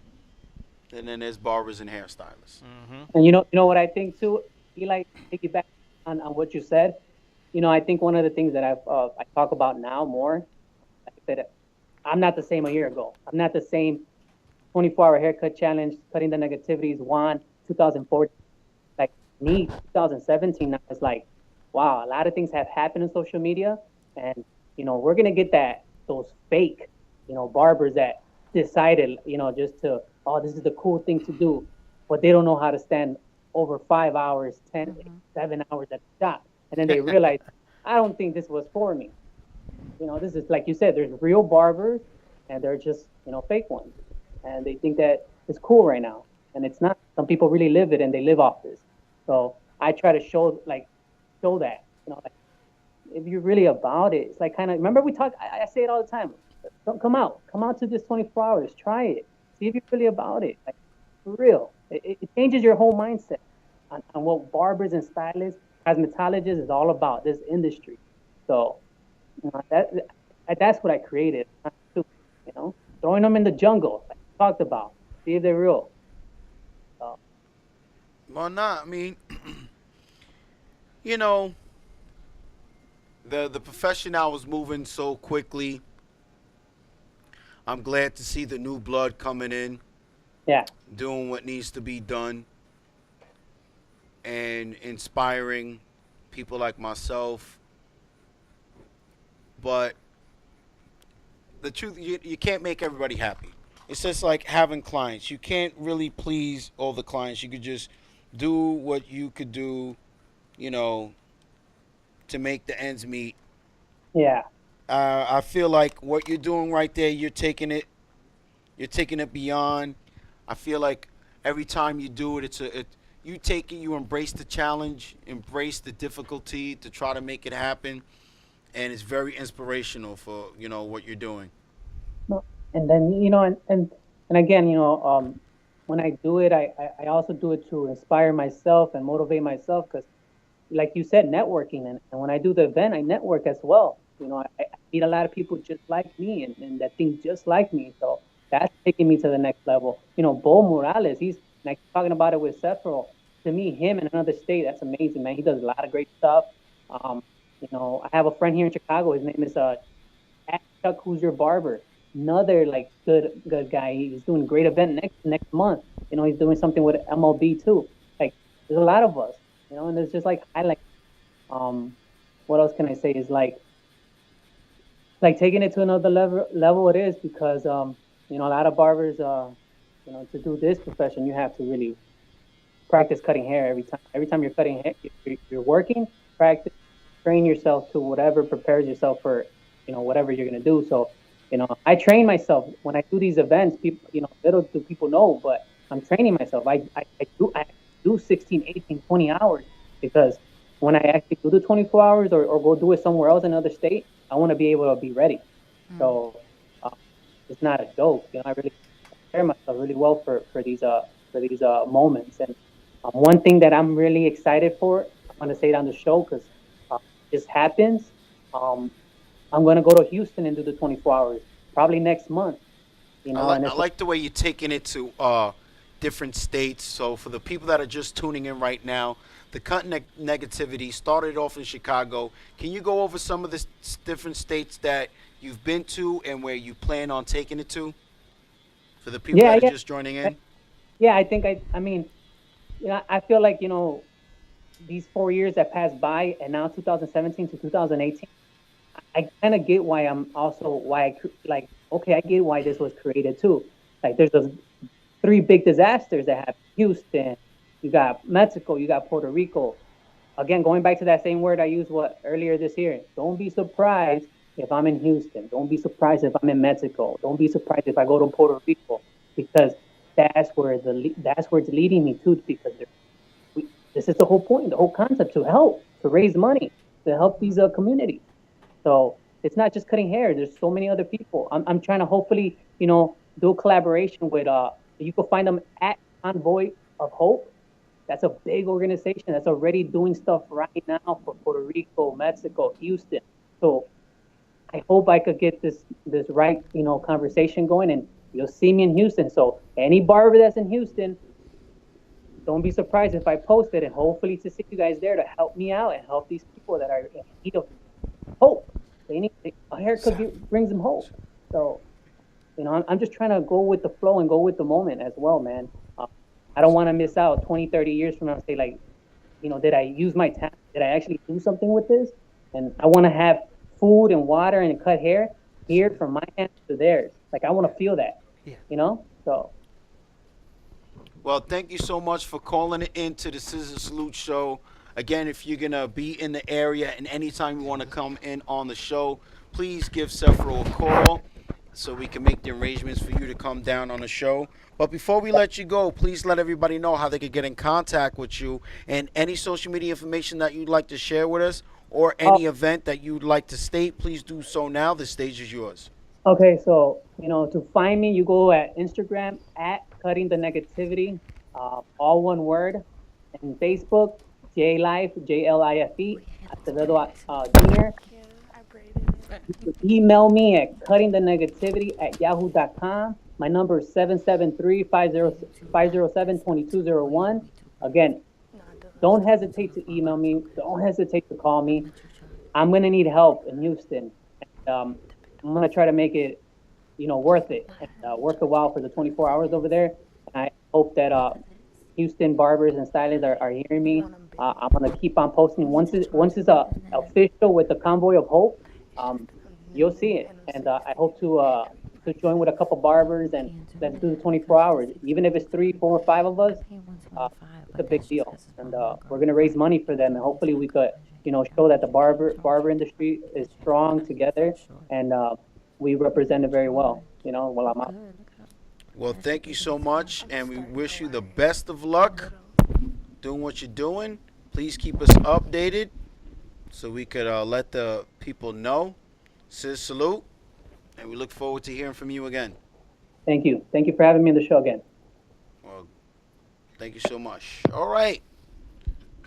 and then there's barbers and hairstylists. And you know what I think too, Eli, piggyback on what you said. I think one of the things that I talk about now more, like I said, I'm not the same a year ago. I'm not the same 24-hour haircut challenge, cutting the negativities, Juan, 2014. Like me, 2017, now it's like, wow, a lot of things have happened in social media, and we're gonna get those fake, barbers that decided, just to, this is the cool thing to do, but they don't know how to stand over 5 hours, 10, 7 hours at a shop, and then they realize, I don't think this was for me. This is like you said, there's real barbers, and they're just fake ones, and they think that it's cool right now, and it's not. Some people really live it, and they live off this. So I try to show that, like, if you're really about it, it's like kind of, remember we talk, I say it all the time, come out to this 24 hours, try it, see if you're really about it, like, for real. It changes your whole mindset on what barbers and stylists, cosmetologists is all about, this industry. So that's what I created, throwing them in the jungle, like we talked about, see if they're real. So. Well, nah, I mean, the profession now is moving so quickly. I'm glad to see the new blood coming in. Yeah. Doing what needs to be done. And inspiring people like myself. But the truth, you can't make everybody happy. It's just like having clients. You can't really please all the clients. You could just do what you could do, to make the ends meet. Yeah. I feel like what you're doing right there, you're taking it beyond. I feel like every time you do it, you take it, you embrace the challenge, embrace the difficulty to try to make it happen, and it's very inspirational for what you're doing. And then and again, when I do it, I also do it to inspire myself and motivate myself, because like you said, networking, and when I do the event, I network as well. I meet a lot of people just like me and that think just like me. So that's taking me to the next level. Bo Morales, he's like talking about it with Sephiroth. To me, him in another state, that's amazing, man. He does a lot of great stuff. I have a friend here in Chicago. His name is Chuck, who's your barber. Another like good guy. He's doing a great event next month. He's doing something with MLB too. Like there's a lot of us, you know, and it's just like highlight. Um, what else can I say? Is like taking it to another level. It is because you know, a lot of barbers you know, to do this profession, you have to really practice cutting hair every time. Every time you're cutting hair, you're working, practice, train yourself to whatever prepares yourself for, you know, whatever you're gonna do. So, you know, I train myself when I do these events. People, you know, little do people know, but I'm training myself. I do 16, 18, 20 hours because when I actually do the 24 hours or go do it somewhere else in another state, I want to be able to be ready. So it's not a joke. You know, I really prepare myself really well for these moments. And one thing that I'm really excited for, I'm gonna say it on the show because this happens. Um, I'm gonna go to Houston and do the 24 hours probably next month. You know, and I it's like the way you're taking it to different states. So for the people that are just tuning in right now, the cut negativity started off in Chicago. Can you go over some of the different states that you've been to and where you plan on taking it to? For the people yeah, that are yeah, just joining in. yeah. I think I mean, you know, I feel like, you know, these 4 years that passed by, and now 2017 to 2018. I kind of get why I'm also why like, okay, I get why this was created too. Like there's those three big disasters that happened: Houston, you got Mexico, you got Puerto Rico. Again, going back to that same word I used what earlier this year. Don't be surprised if I'm in Houston. Don't be surprised if I'm in Mexico. Don't be surprised if I go to Puerto Rico because that's where it's leading me to. Because this is the whole point, the whole concept, to help, to raise money, to help these communities. So it's not just cutting hair. There's so many other people. I'm trying to hopefully, you know, do a collaboration with you can find them at Convoy of Hope. That's a big organization that's already doing stuff right now for Puerto Rico, Mexico, Houston. So I hope I could get this right, you know, conversation going, and you'll see me in Houston. So any barber that's in Houston, don't be surprised if I post it, and hopefully to see you guys there to help me out and help these people that are in need of hope. They need a haircut brings them hope. So, you know, I'm just trying to go with the flow and go with the moment as well, man. I don't want to miss out 20, 30 years from now and say, like, you know, did I use my talent? Did I actually do something with this? And I want to have food and water and cut hair here from my hands to theirs. Like, I want to feel that, you know? So. Well, thank you so much for calling it into the Scissor Salute Show. Again, if you're going to be in the area and anytime you want to come in on the show, please give Sefro a call so we can make the arrangements for you to come down on the show. But before we let you go, please let everybody know how they can get in contact with you and any social media information that you'd like to share with us or any event that you'd like to state. Please do so now. The stage is yours. Okay, so, you know, to find me, you go at Instagram at Cutting the Negativity, all one word, and Facebook, JLife, JLIFE, Acevedo Jr. Email me at cuttingthenegativity@yahoo.com. My number is 773-507-2201. Again, don't hesitate to email me. Don't hesitate to call me. I'm going to need help in Houston. And, I'm going to try to make it, you know, worth it, and worth a while for the 24 hours over there. And I hope that Houston barbers and stylists are hearing me. I'm going to keep on posting. Once it's official with the Convoy of Hope, you'll see it. And I hope to join with a couple barbers and let's do the 24 hours. Even if it's 3, 4, or 5 of us, it's a big deal. And we're going to raise money for them. And hopefully we could, you know, show that the barber industry is strong together, and we represent it very well, you know, while I'm out. Well, thank you so much, and we wish you the best of luck doing what you're doing. Please keep us updated so we could let the people know. Sis, salute, and we look forward to hearing from you again. Thank you. Thank you for having me on the show again. Well, thank you so much. All right.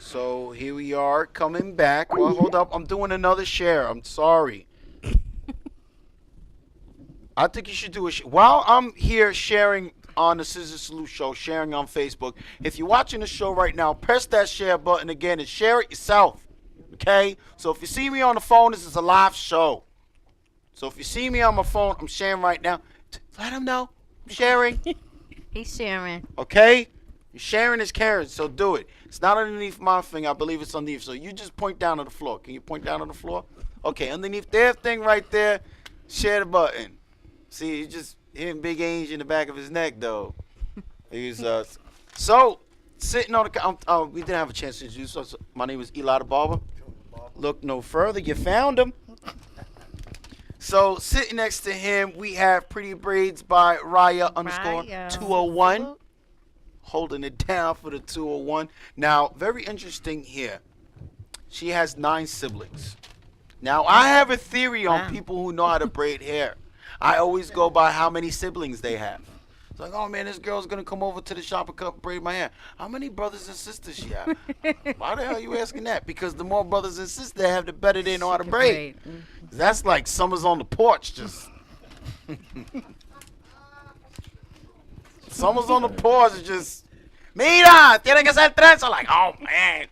So here we are coming back. Well, hold up. I'm doing another share. I'm sorry. I think you should do a while I'm here sharing on the ScissorSalute Show, sharing on Facebook. If you're watching the show right now, press that share button again and share it yourself. Okay? So if you see me on the phone, this is a live show. So if you see me on my phone, I'm sharing right now. Let them know I'm sharing. He's sharing. Okay? Sharing is caring, so do it. It's not underneath my finger. I believe it's underneath. So you just point down to the floor. Can you point down on the floor? Okay, underneath their thing right there, share the button. See, you just hitting Big Ange in the back of his neck, though. He's so sitting on the. We didn't have a chance to introduce us. My name is Eli the Barber. Look no further. You found him. So sitting next to him, we have Pretty Braids by Raya _ 201. Holding it down for the 201. Now, very interesting here. She has 9 siblings. Now, I have a theory on people who know how to braid hair. I always go by how many siblings they have. It's like, oh man, this girl's gonna come over to the shop and braid my hair. How many brothers and sisters she have? Why the hell are you asking that? Because the more brothers and sisters they have, the better they know how to braid. That's like summers on the porch, just. Summers on the porch is just. Mira, tiene que ser trenza. Like, oh man.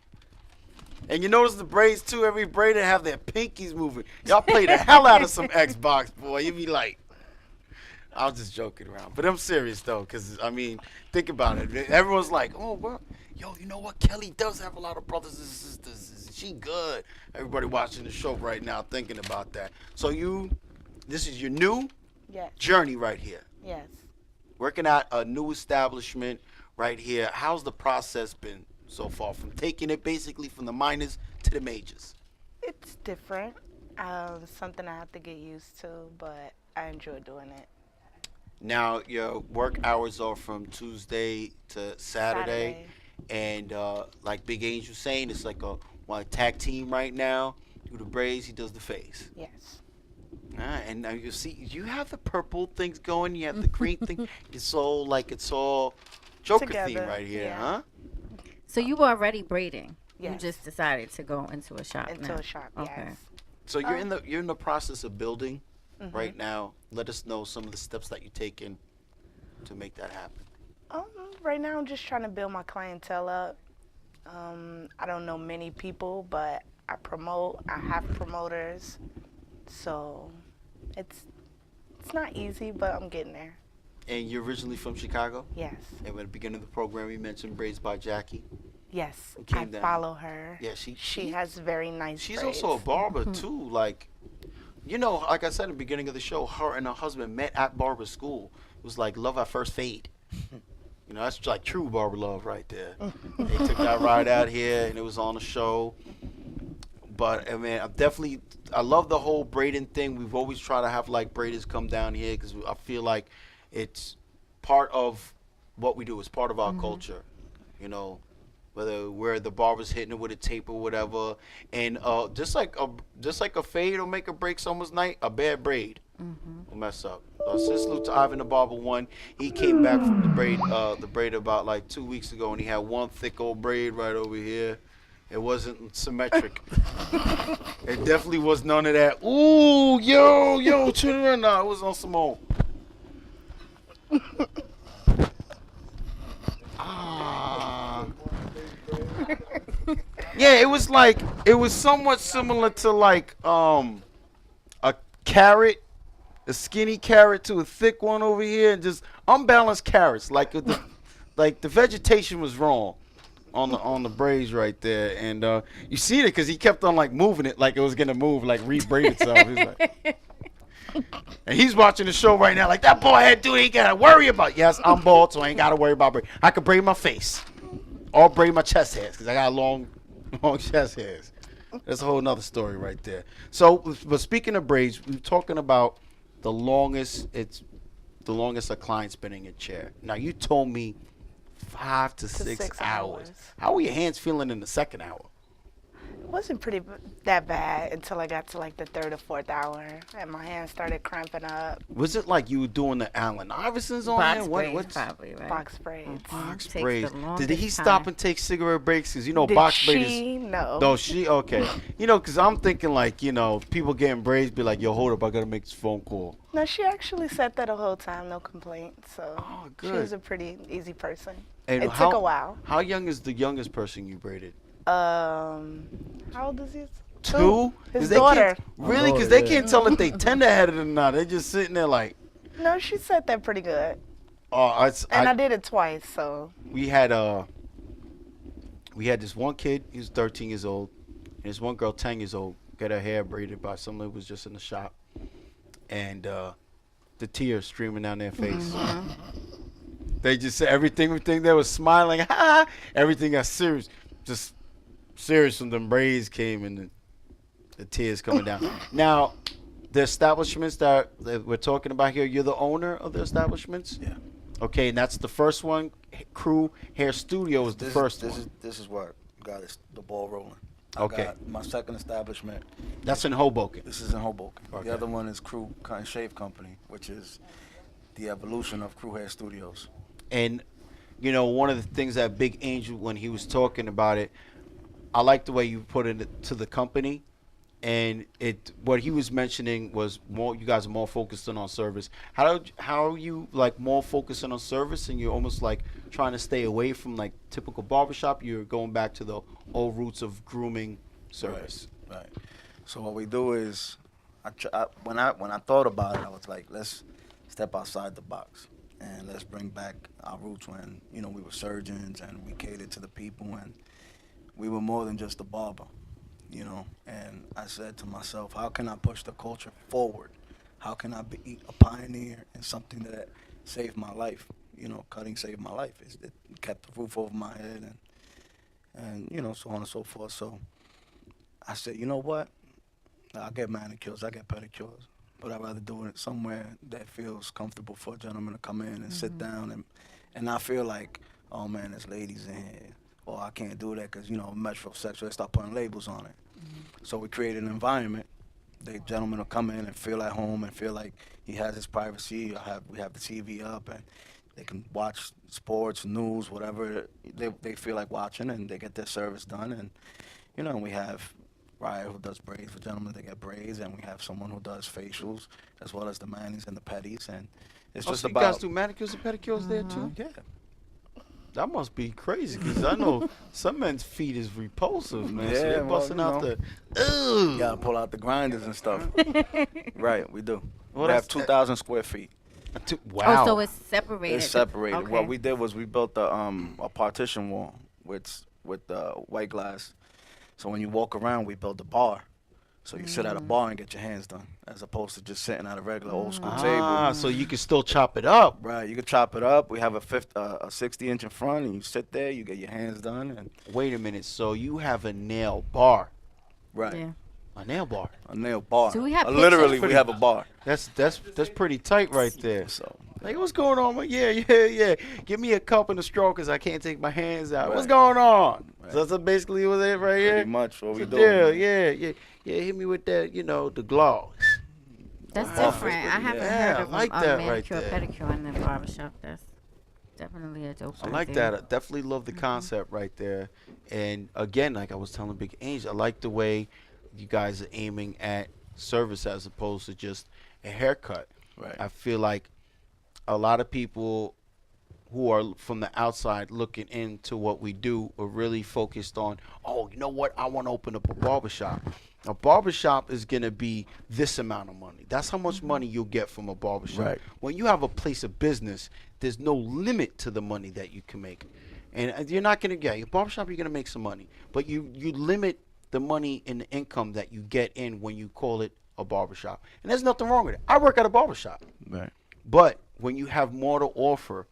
And you notice the braids too. Every braid have their pinkies moving. Y'all play the hell out of some Xbox, boy. You be like. I was just joking around. But I'm serious, though, because, I mean, think about it. Everyone's like, oh, well, yo, you know what? Kelly does have a lot of brothers and sisters. Is she good? Everybody watching the show right now thinking about that. So this is your new journey right here. Yes. Working at a new establishment right here. How's the process been so far from taking it basically from the minors to the majors? It's different. Something I have to get used to, but I enjoy doing it. Now, your work hours are from Tuesday to Saturday. And like Big Ange was saying, it's like a tag team right now. Do the braids, he does the face. Yes. And now you see, you have the purple things going, you have the green thing. It's all Joker Together, theme right here, huh? So you were already braiding. Yes. You just decided to go into a shop. Into a shop, okay. yes. So you're in the process of building right now. Let us know some of the steps that you're taking to make that happen. Right now, I'm just trying to build my clientele up. I don't know many people, but I promote. I have promoters, so it's not easy, but I'm getting there. And you're originally from Chicago? Yes. And at the beginning of the program, you mentioned Braids by Jackie. Yes, I down. Follow her. Yeah, she has very nice. She's braids. also a barber too. Like, you know, like I said in the beginning of the show, her and her husband met at barber school. It was like love at first fade. You know, that's like true barber love right there. They took that ride out here, and it was on the show. But I mean, I love the whole braiding thing. We've always tried to have like braiders come down here because I feel like it's part of what we do. It's part of our culture, you know. Whether we're the barbers hitting it with a tape or whatever, and just like a fade will make or break someone's night, a bad braid will mess up. ScissorSalute to Ivan the Barber 1. He came back from the braid about like 2 weeks ago, and he had one thick old braid right over here. It wasn't symmetric. It definitely was none of that. Ooh, yo, turn around now. It was on some old. Yeah, it was somewhat similar to like a carrot, a skinny carrot to a thick one over here, and just unbalanced carrots. Like the vegetation was wrong on the braids right there, and you see it because he kept on like moving it like it was gonna move, like re-braid itself. He's like, and he's watching the show right now, like that boy head dude ain't gotta worry about. Yes, I'm bald, so I ain't gotta worry about braid. I can braid my face or braid my chest hairs because I got long chest hairs. That's a whole nother story right there. So, but speaking of braids, we're talking about the longest a client's been in your chair. Now, you told me 5 to 6 hours. How were your hands feeling in the second hour? It wasn't that bad until I got to like the 3rd or 4th hour, and my hands started cramping up. Was it like you were doing the Allen Iversons on box there? Braids, probably, right? Box braids. Box Takes braids. the Did he stop longest and take cigarette breaks? Because, you know, Did box she? braids. No. No, she? Okay. You know, because I'm thinking like, you know, people getting braids be like, yo, hold up, I got to make this phone call. No, she actually sat there the whole time, no complaints. So good. she was a pretty easy person. And it took a while. How young is the youngest person you braided? How old is he? 2? His daughter. Really? Because they can't tell if they tender-headed or not. They're just sitting there like. No, she sat there pretty good. And I did it twice, so. We had this one kid. He was 13 years old, and this one girl 10 years old. Got her hair braided by someone who was just in the shop, and the tears streaming down their face. They just said everything they was smiling. Ha! Everything got serious. Just serious when the braids came and the tears coming down. Now, the establishments that we're talking about here, you're the owner of the establishments? Yeah. Okay, and that's the first one. Crew Hair Studio is the first one. This is what got the ball rolling. Okay. Got my second establishment. That's in Hoboken. This is in Hoboken. Okay. The other one is Crew Cut and Shave Company, which is the evolution of Crew Hair Studios. And, you know, one of the things that Big Angel, when he was talking about it, I like the way you put it to the company. And what he was mentioning was more. You guys are more focused on service. How are you like more focusing on service, and you're almost like trying to stay away from like typical barbershop? You're going back to the old roots of grooming service. Right. So what we do is, when I thought about it, I was like, let's step outside the box and let's bring back our roots when we were surgeons and we catered to the people and we were more than just a barber. And I said to myself, how can I push the culture forward? How can I be a pioneer in something that saved my life? Cutting saved my life. It kept the roof over my head and so on and so forth. So I said, you know what? I get manicures, I get pedicures, but I'd rather do it somewhere that feels comfortable for a gentleman to come in and sit down and not feel like, oh man, there's ladies in here. Or I can't do that because, metrosexual, they start putting labels on it. So we created an environment. The gentleman will come in and feel at home and feel like he has his privacy. We have the TV up and they can watch sports, news, whatever they feel like watching, and they get their service done. And, and we have Ryan who does braids for gentlemen. They get braids, and we have someone who does facials as well as the manis and the pedis. And it's just so about. You guys do manicures and pedicures there too? Yeah. That must be crazy because I know some men's feet is repulsive, man. So they're busting out the. Ugh. You gotta pull out the grinders and stuff. Right, we do. Well, we have 2,000 square feet. Wow. Oh, so it's separated. It's separated. Okay. What we did was we built a partition wall with white glass. So when you walk around, we built a bar. So you sit at a bar and get your hands done, as opposed to just sitting at a regular old school table. So you can still chop it up. Right, you can chop it up. We have a 60-inch in front, and you sit there, you get your hands done. And wait a minute. So you have a nail bar. Right. Yeah. A nail bar. A nail bar. So we have literally, pictures? we have a bar. That's pretty tight right there. So like, what's going on? Yeah. Give me a cup and a straw because I can't take my hands out. Right. What's going on? Right. So that's basically what it right here. Pretty much what we do. Yeah. Hit me with that. The gloss. That's Wow. different. I haven't Yeah, heard I of like a that right manicure, there. pedicure in the barbershop. That's definitely a dope I like idea. that. I definitely love the concept right there. And again, like I was telling Big Angel, I like the way you guys are aiming at service as opposed to just a haircut. Right. I feel like a lot of people who are from the outside looking into what we do are really focused on, oh, you know what? I want to open up a barbershop. A barbershop is going to be this amount of money. That's how much money you'll get from a barbershop. Right. When you have a place of business, there's no limit to the money that you can make. And you're not going to get, your barbershop, you're going to make some money. But you limit the money and the income that you get in when you call it a barbershop. And there's nothing wrong with it. I work at a barbershop. Right. But when you have more to offer,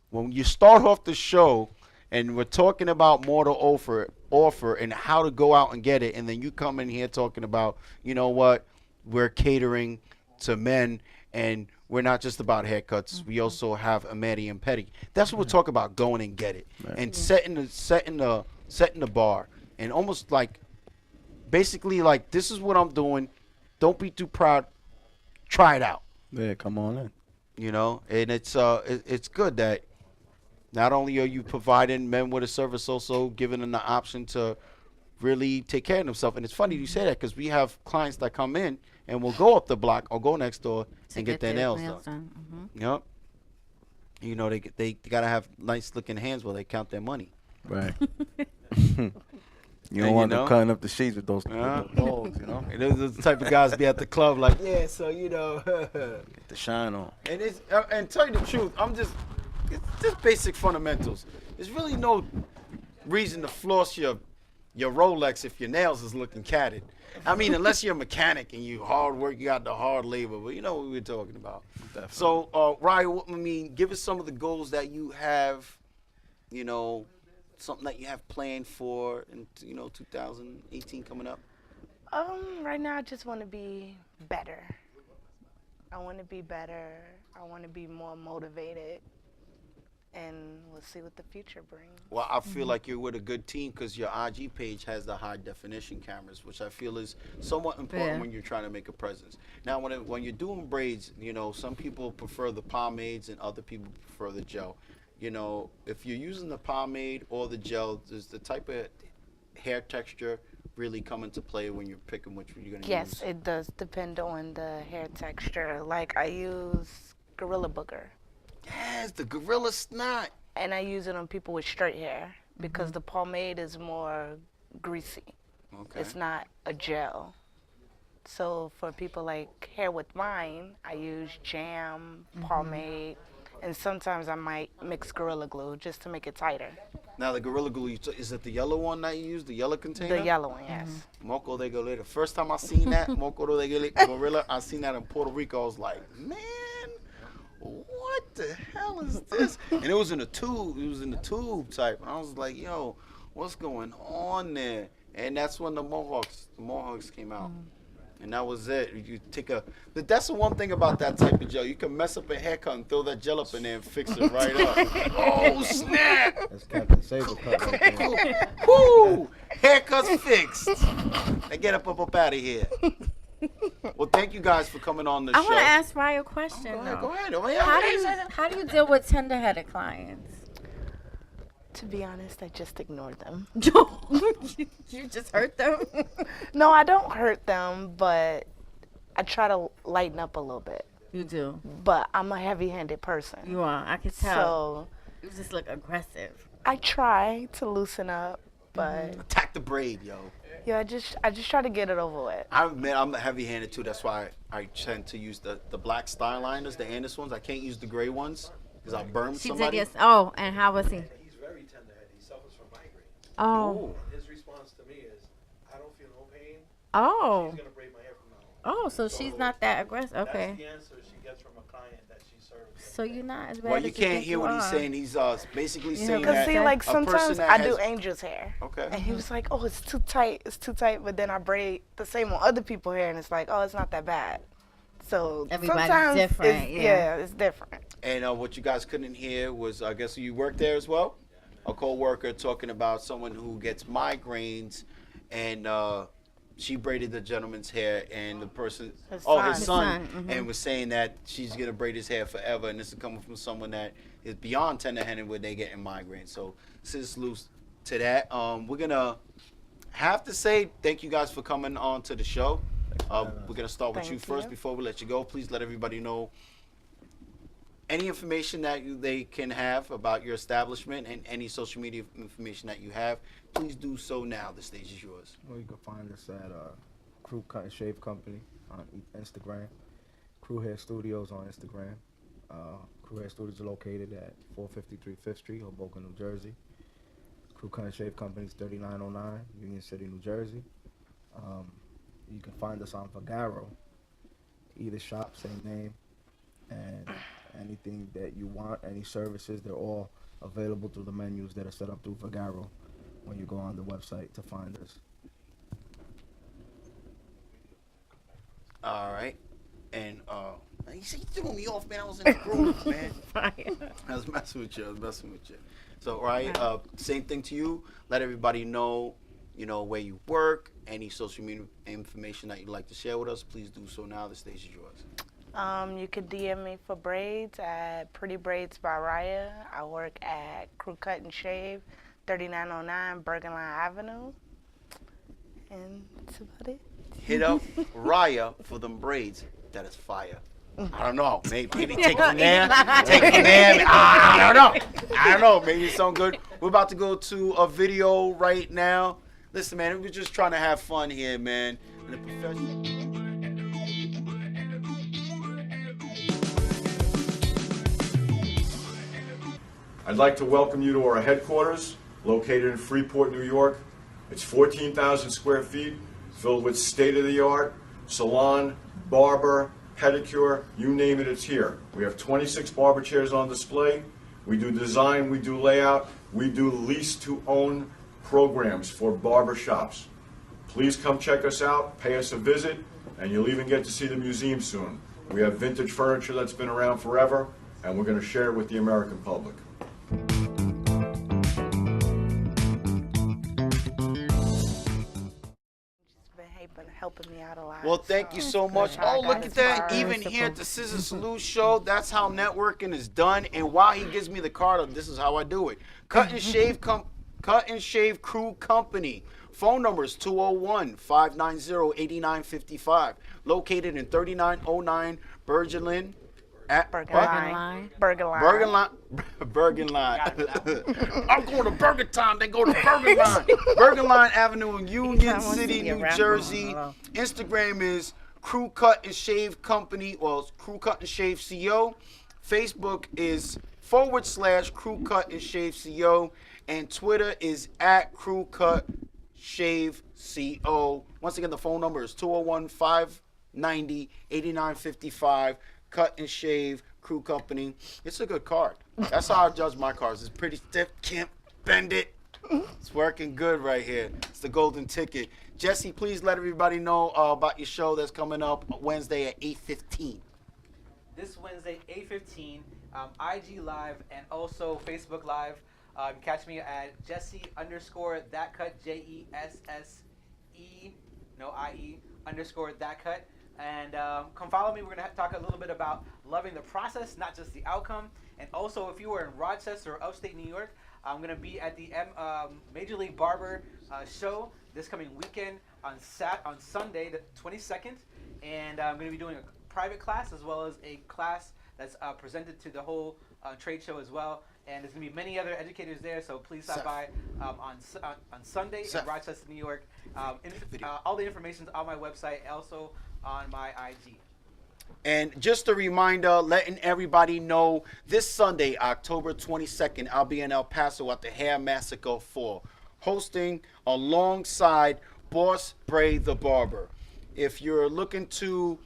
when you start off the show and we're talking about more to offer and how to go out and get it, and then you come in here talking about, you know what, we're catering to men and we're not just about haircuts. We also have a mani and pedi. That's what we're talking about, going and get it. Right. And setting the bar and almost like basically like, this is what I'm doing. Don't be too proud. Try it out. Yeah, come on in. And it's good that not only are you providing men with a service, also giving them the option to really take care of themselves. And it's funny you say that because we have clients that come in and will go up the block or go next door and get their nails done. Yep. They got to have nice looking hands while they count their money. Right. You don't want them cutting up the sheets with those balls, And those are the type of guys be at the club like, yeah, so Get the shine on. And tell you the truth, it's just basic fundamentals. There's really no reason to floss your Rolex if your nails is looking catted. I mean, unless you're a mechanic and you hard work, you got the hard labor, but you know what we're talking about. Definitely. So, Ryan, I mean, give us some of the goals that you have, you know, something that you have planned for in, 2018 coming up. Right now I just want to be better. I want to be better. I want to be more motivated. And we'll see what the future brings. Well, I feel like you're with a good team because your IG page has the high definition cameras, which I feel is somewhat important when you're trying to make a presence. Now, when you're doing braids, some people prefer the pomades and other people prefer the gel. If you're using the pomade or the gel, does the type of hair texture really come into play when you're picking which one you're going to use? Yes, it does depend on the hair texture. Like I use Gorilla Booger. Yes, the Gorilla Snot. And I use it on people with straight hair because the pomade is more greasy. Okay. It's not a gel. So for people like hair with mine, I use jam, pomade, and sometimes I might mix Gorilla Glue just to make it tighter. Now the Gorilla Glue, is it the yellow one that you use, the yellow container? The yellow one, yes. Moco de Gorilla. The first time I seen that, Moco de Gorilla, I seen that in Puerto Rico. I was like, man, what the hell is this? And it was in a tube. It was in the tube type. I was like, yo, what's going on there? And that's when the Mohawks came out. And that was it. You take but that's the one thing about that type of gel. You can mess up a haircut and throw that gel up in there and fix it right up. Oh, snap! That's Captain Saber cut right there. Woo! Haircut's fixed. Now get up out of here. Well, thank you guys for coming on the show. I want to ask Ryan a question. Go ahead. How do you deal with tender-headed clients? To be honest, I just ignore them. You just hurt them? No, I don't hurt them, but I try to lighten up a little bit. You do? But I'm a heavy-handed person. You are. I can tell. So you just look aggressive. I try to loosen up, but attack the braid, yo. Yeah, I just try to get it over with. I'm heavy-handed too. That's why I tend to use the black style liners, the Andis ones. I can't use the gray ones because I'll burn somebody. Yes. Oh, and how was he? He's very tender-headed. He suffers from migraine. Oh. His response to me is, I don't feel no pain. Oh. She's gonna braid my hair from now on. Oh, so she's not that aggressive. Okay. That's the answer she gets from a client that she serves. So you're not as bad Well, as you you can't think hear you what are. he's saying. He's basically saying Because that see, like a person sometimes that I has, do Angel's hair. Okay. And he was like, oh, it's too tight. It's too tight. But then I braid the same on other people's hair, and it's like, oh, it's not that bad. So Everybody's sometimes different. yeah, it's different. And what you guys couldn't hear was, I guess you worked there as well? A co-worker talking about someone who gets migraines, and she braided the gentleman's hair, and the person, his son, and was saying that she's gonna braid his hair forever, and this is coming from someone that is beyond tender-headed where they getting migraines. So, ScissorSalute to that. We're gonna have to say thank you guys for coming on to the show. We're gonna start with you first before we let you go. Please let everybody know any information that they can have about your establishment and any social media information that you have. Please do so now. The stage is yours. Well, you can find us at Crew Cut and Shave Company on Instagram. Crew Hair Studios on Instagram. Crew Hair Studios are located at 453 5th Street, Hoboken, New Jersey. Crew Cut and Shave Company is 3909, Union City, New Jersey. You can find us on Vagaro. Either shop, same name, and anything that you want, any services, they're all available through the menus that are set up through Vagaro when you go on the website to find us. All right. And you see, you threw me off, man. I was in the groove, man. I was messing with you. So, right, same thing to you. Let everybody know, where you work, any social media information that you'd like to share with us. Please do so now. The stage is yours. You could DM me for braids at Pretty Braids by Raya. I work at Crew Cut and Shave, 3909 Bergenline Avenue. And that's about it. Hit up Raya for them braids. That is fire. I don't know. Maybe take it from there. Take it from there. I don't know. Maybe it sound good. We're about to go to a video right now. Listen, man, we're just trying to have fun here, man. And the professional. I'd like to welcome you to our headquarters, located in Freeport, New York. It's 14,000 square feet, filled with state-of-the-art salon, barber, pedicure, you name it, it's here. We have 26 barber chairs on display. We do design, we do layout, we do lease-to-own programs for barber shops. Please come check us out, pay us a visit, and you'll even get to see the museum soon. We have vintage furniture that's been around forever, and we're going to share it with the American public. Helping me out a lot. Well, thank you so much. Oh, look at that. Even here at the ScissorSalute Show, that's how networking is done. And while he gives me the card, this is how I do it. Cut and Shave Crew Company. Phone number is 201-590-8955. Located in 3909 Bergen Line. Bergen Line. I'm going to Burger Time. They go to Bergen Line. Bergen Line Avenue in Union City, New Jersey. Instagram is Crew Cut and Shave Company, or Crew Cut and Shave CO. Facebook is /Crew Cut and Shave CO. And Twitter is @Crew Cut Shave CO. Once again, the phone number is 201-590-8955. Cut and Shave Crew Company. It's a good card. That's how I judge my cards. It's pretty stiff. Can't bend it. It's working good right here. It's the golden ticket. Jesse, please let everybody know about your show that's coming up Wednesday at 8:15. This Wednesday, 8:15, IG Live and also Facebook Live. Catch me at Jesse_ThatCut, JESSE, no IE, _ThatCut. And come follow me. We're going to talk a little bit about loving the process, not just the outcome. And also, if you are in Rochester or upstate New York, I'm going to be at the Major League Barber show this coming weekend on Sunday, the 22nd. And I'm going to be doing a private class as well as a class that's presented to the whole trade show as well. And there's going to be many other educators there, so please stop by on Sunday in Rochester, New York. All the information is on my website, also on my IG. And just a reminder, letting everybody know, this Sunday, October 22nd, I'll be in El Paso at the Hair Massacre 4, hosting alongside Boss Bray the Barber. If you're looking to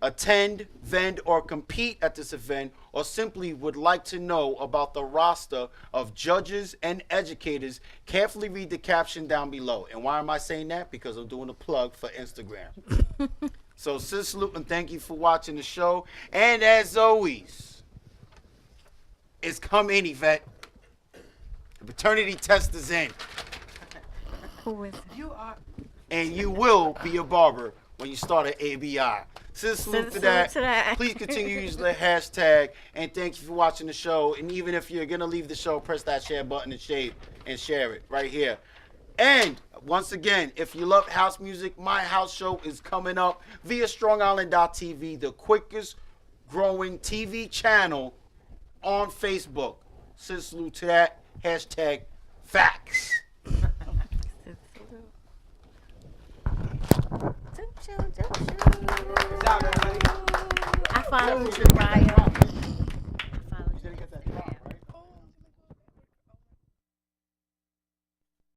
attend, vend, or compete at this event, or simply would like to know about the roster of judges and educators, carefully read the caption down below. And why am I saying that? Because I'm doing a plug for Instagram. So, ScissorSalute, and thank you for watching the show. And as always, it's come in, Yvette. The paternity test is in. Who is it? You are. And you will be a barber when you start at ABI. ScissorSalute to that. Please continue to use the hashtag. And thank you for watching the show. And even if you're going to leave the show, press that share button and share it right here. And once again, if you love house music, my house show is coming up via StrongIsland.tv, the quickest growing TV channel on Facebook. ScissorSalute to that. Hashtag facts. I follow you, Brian.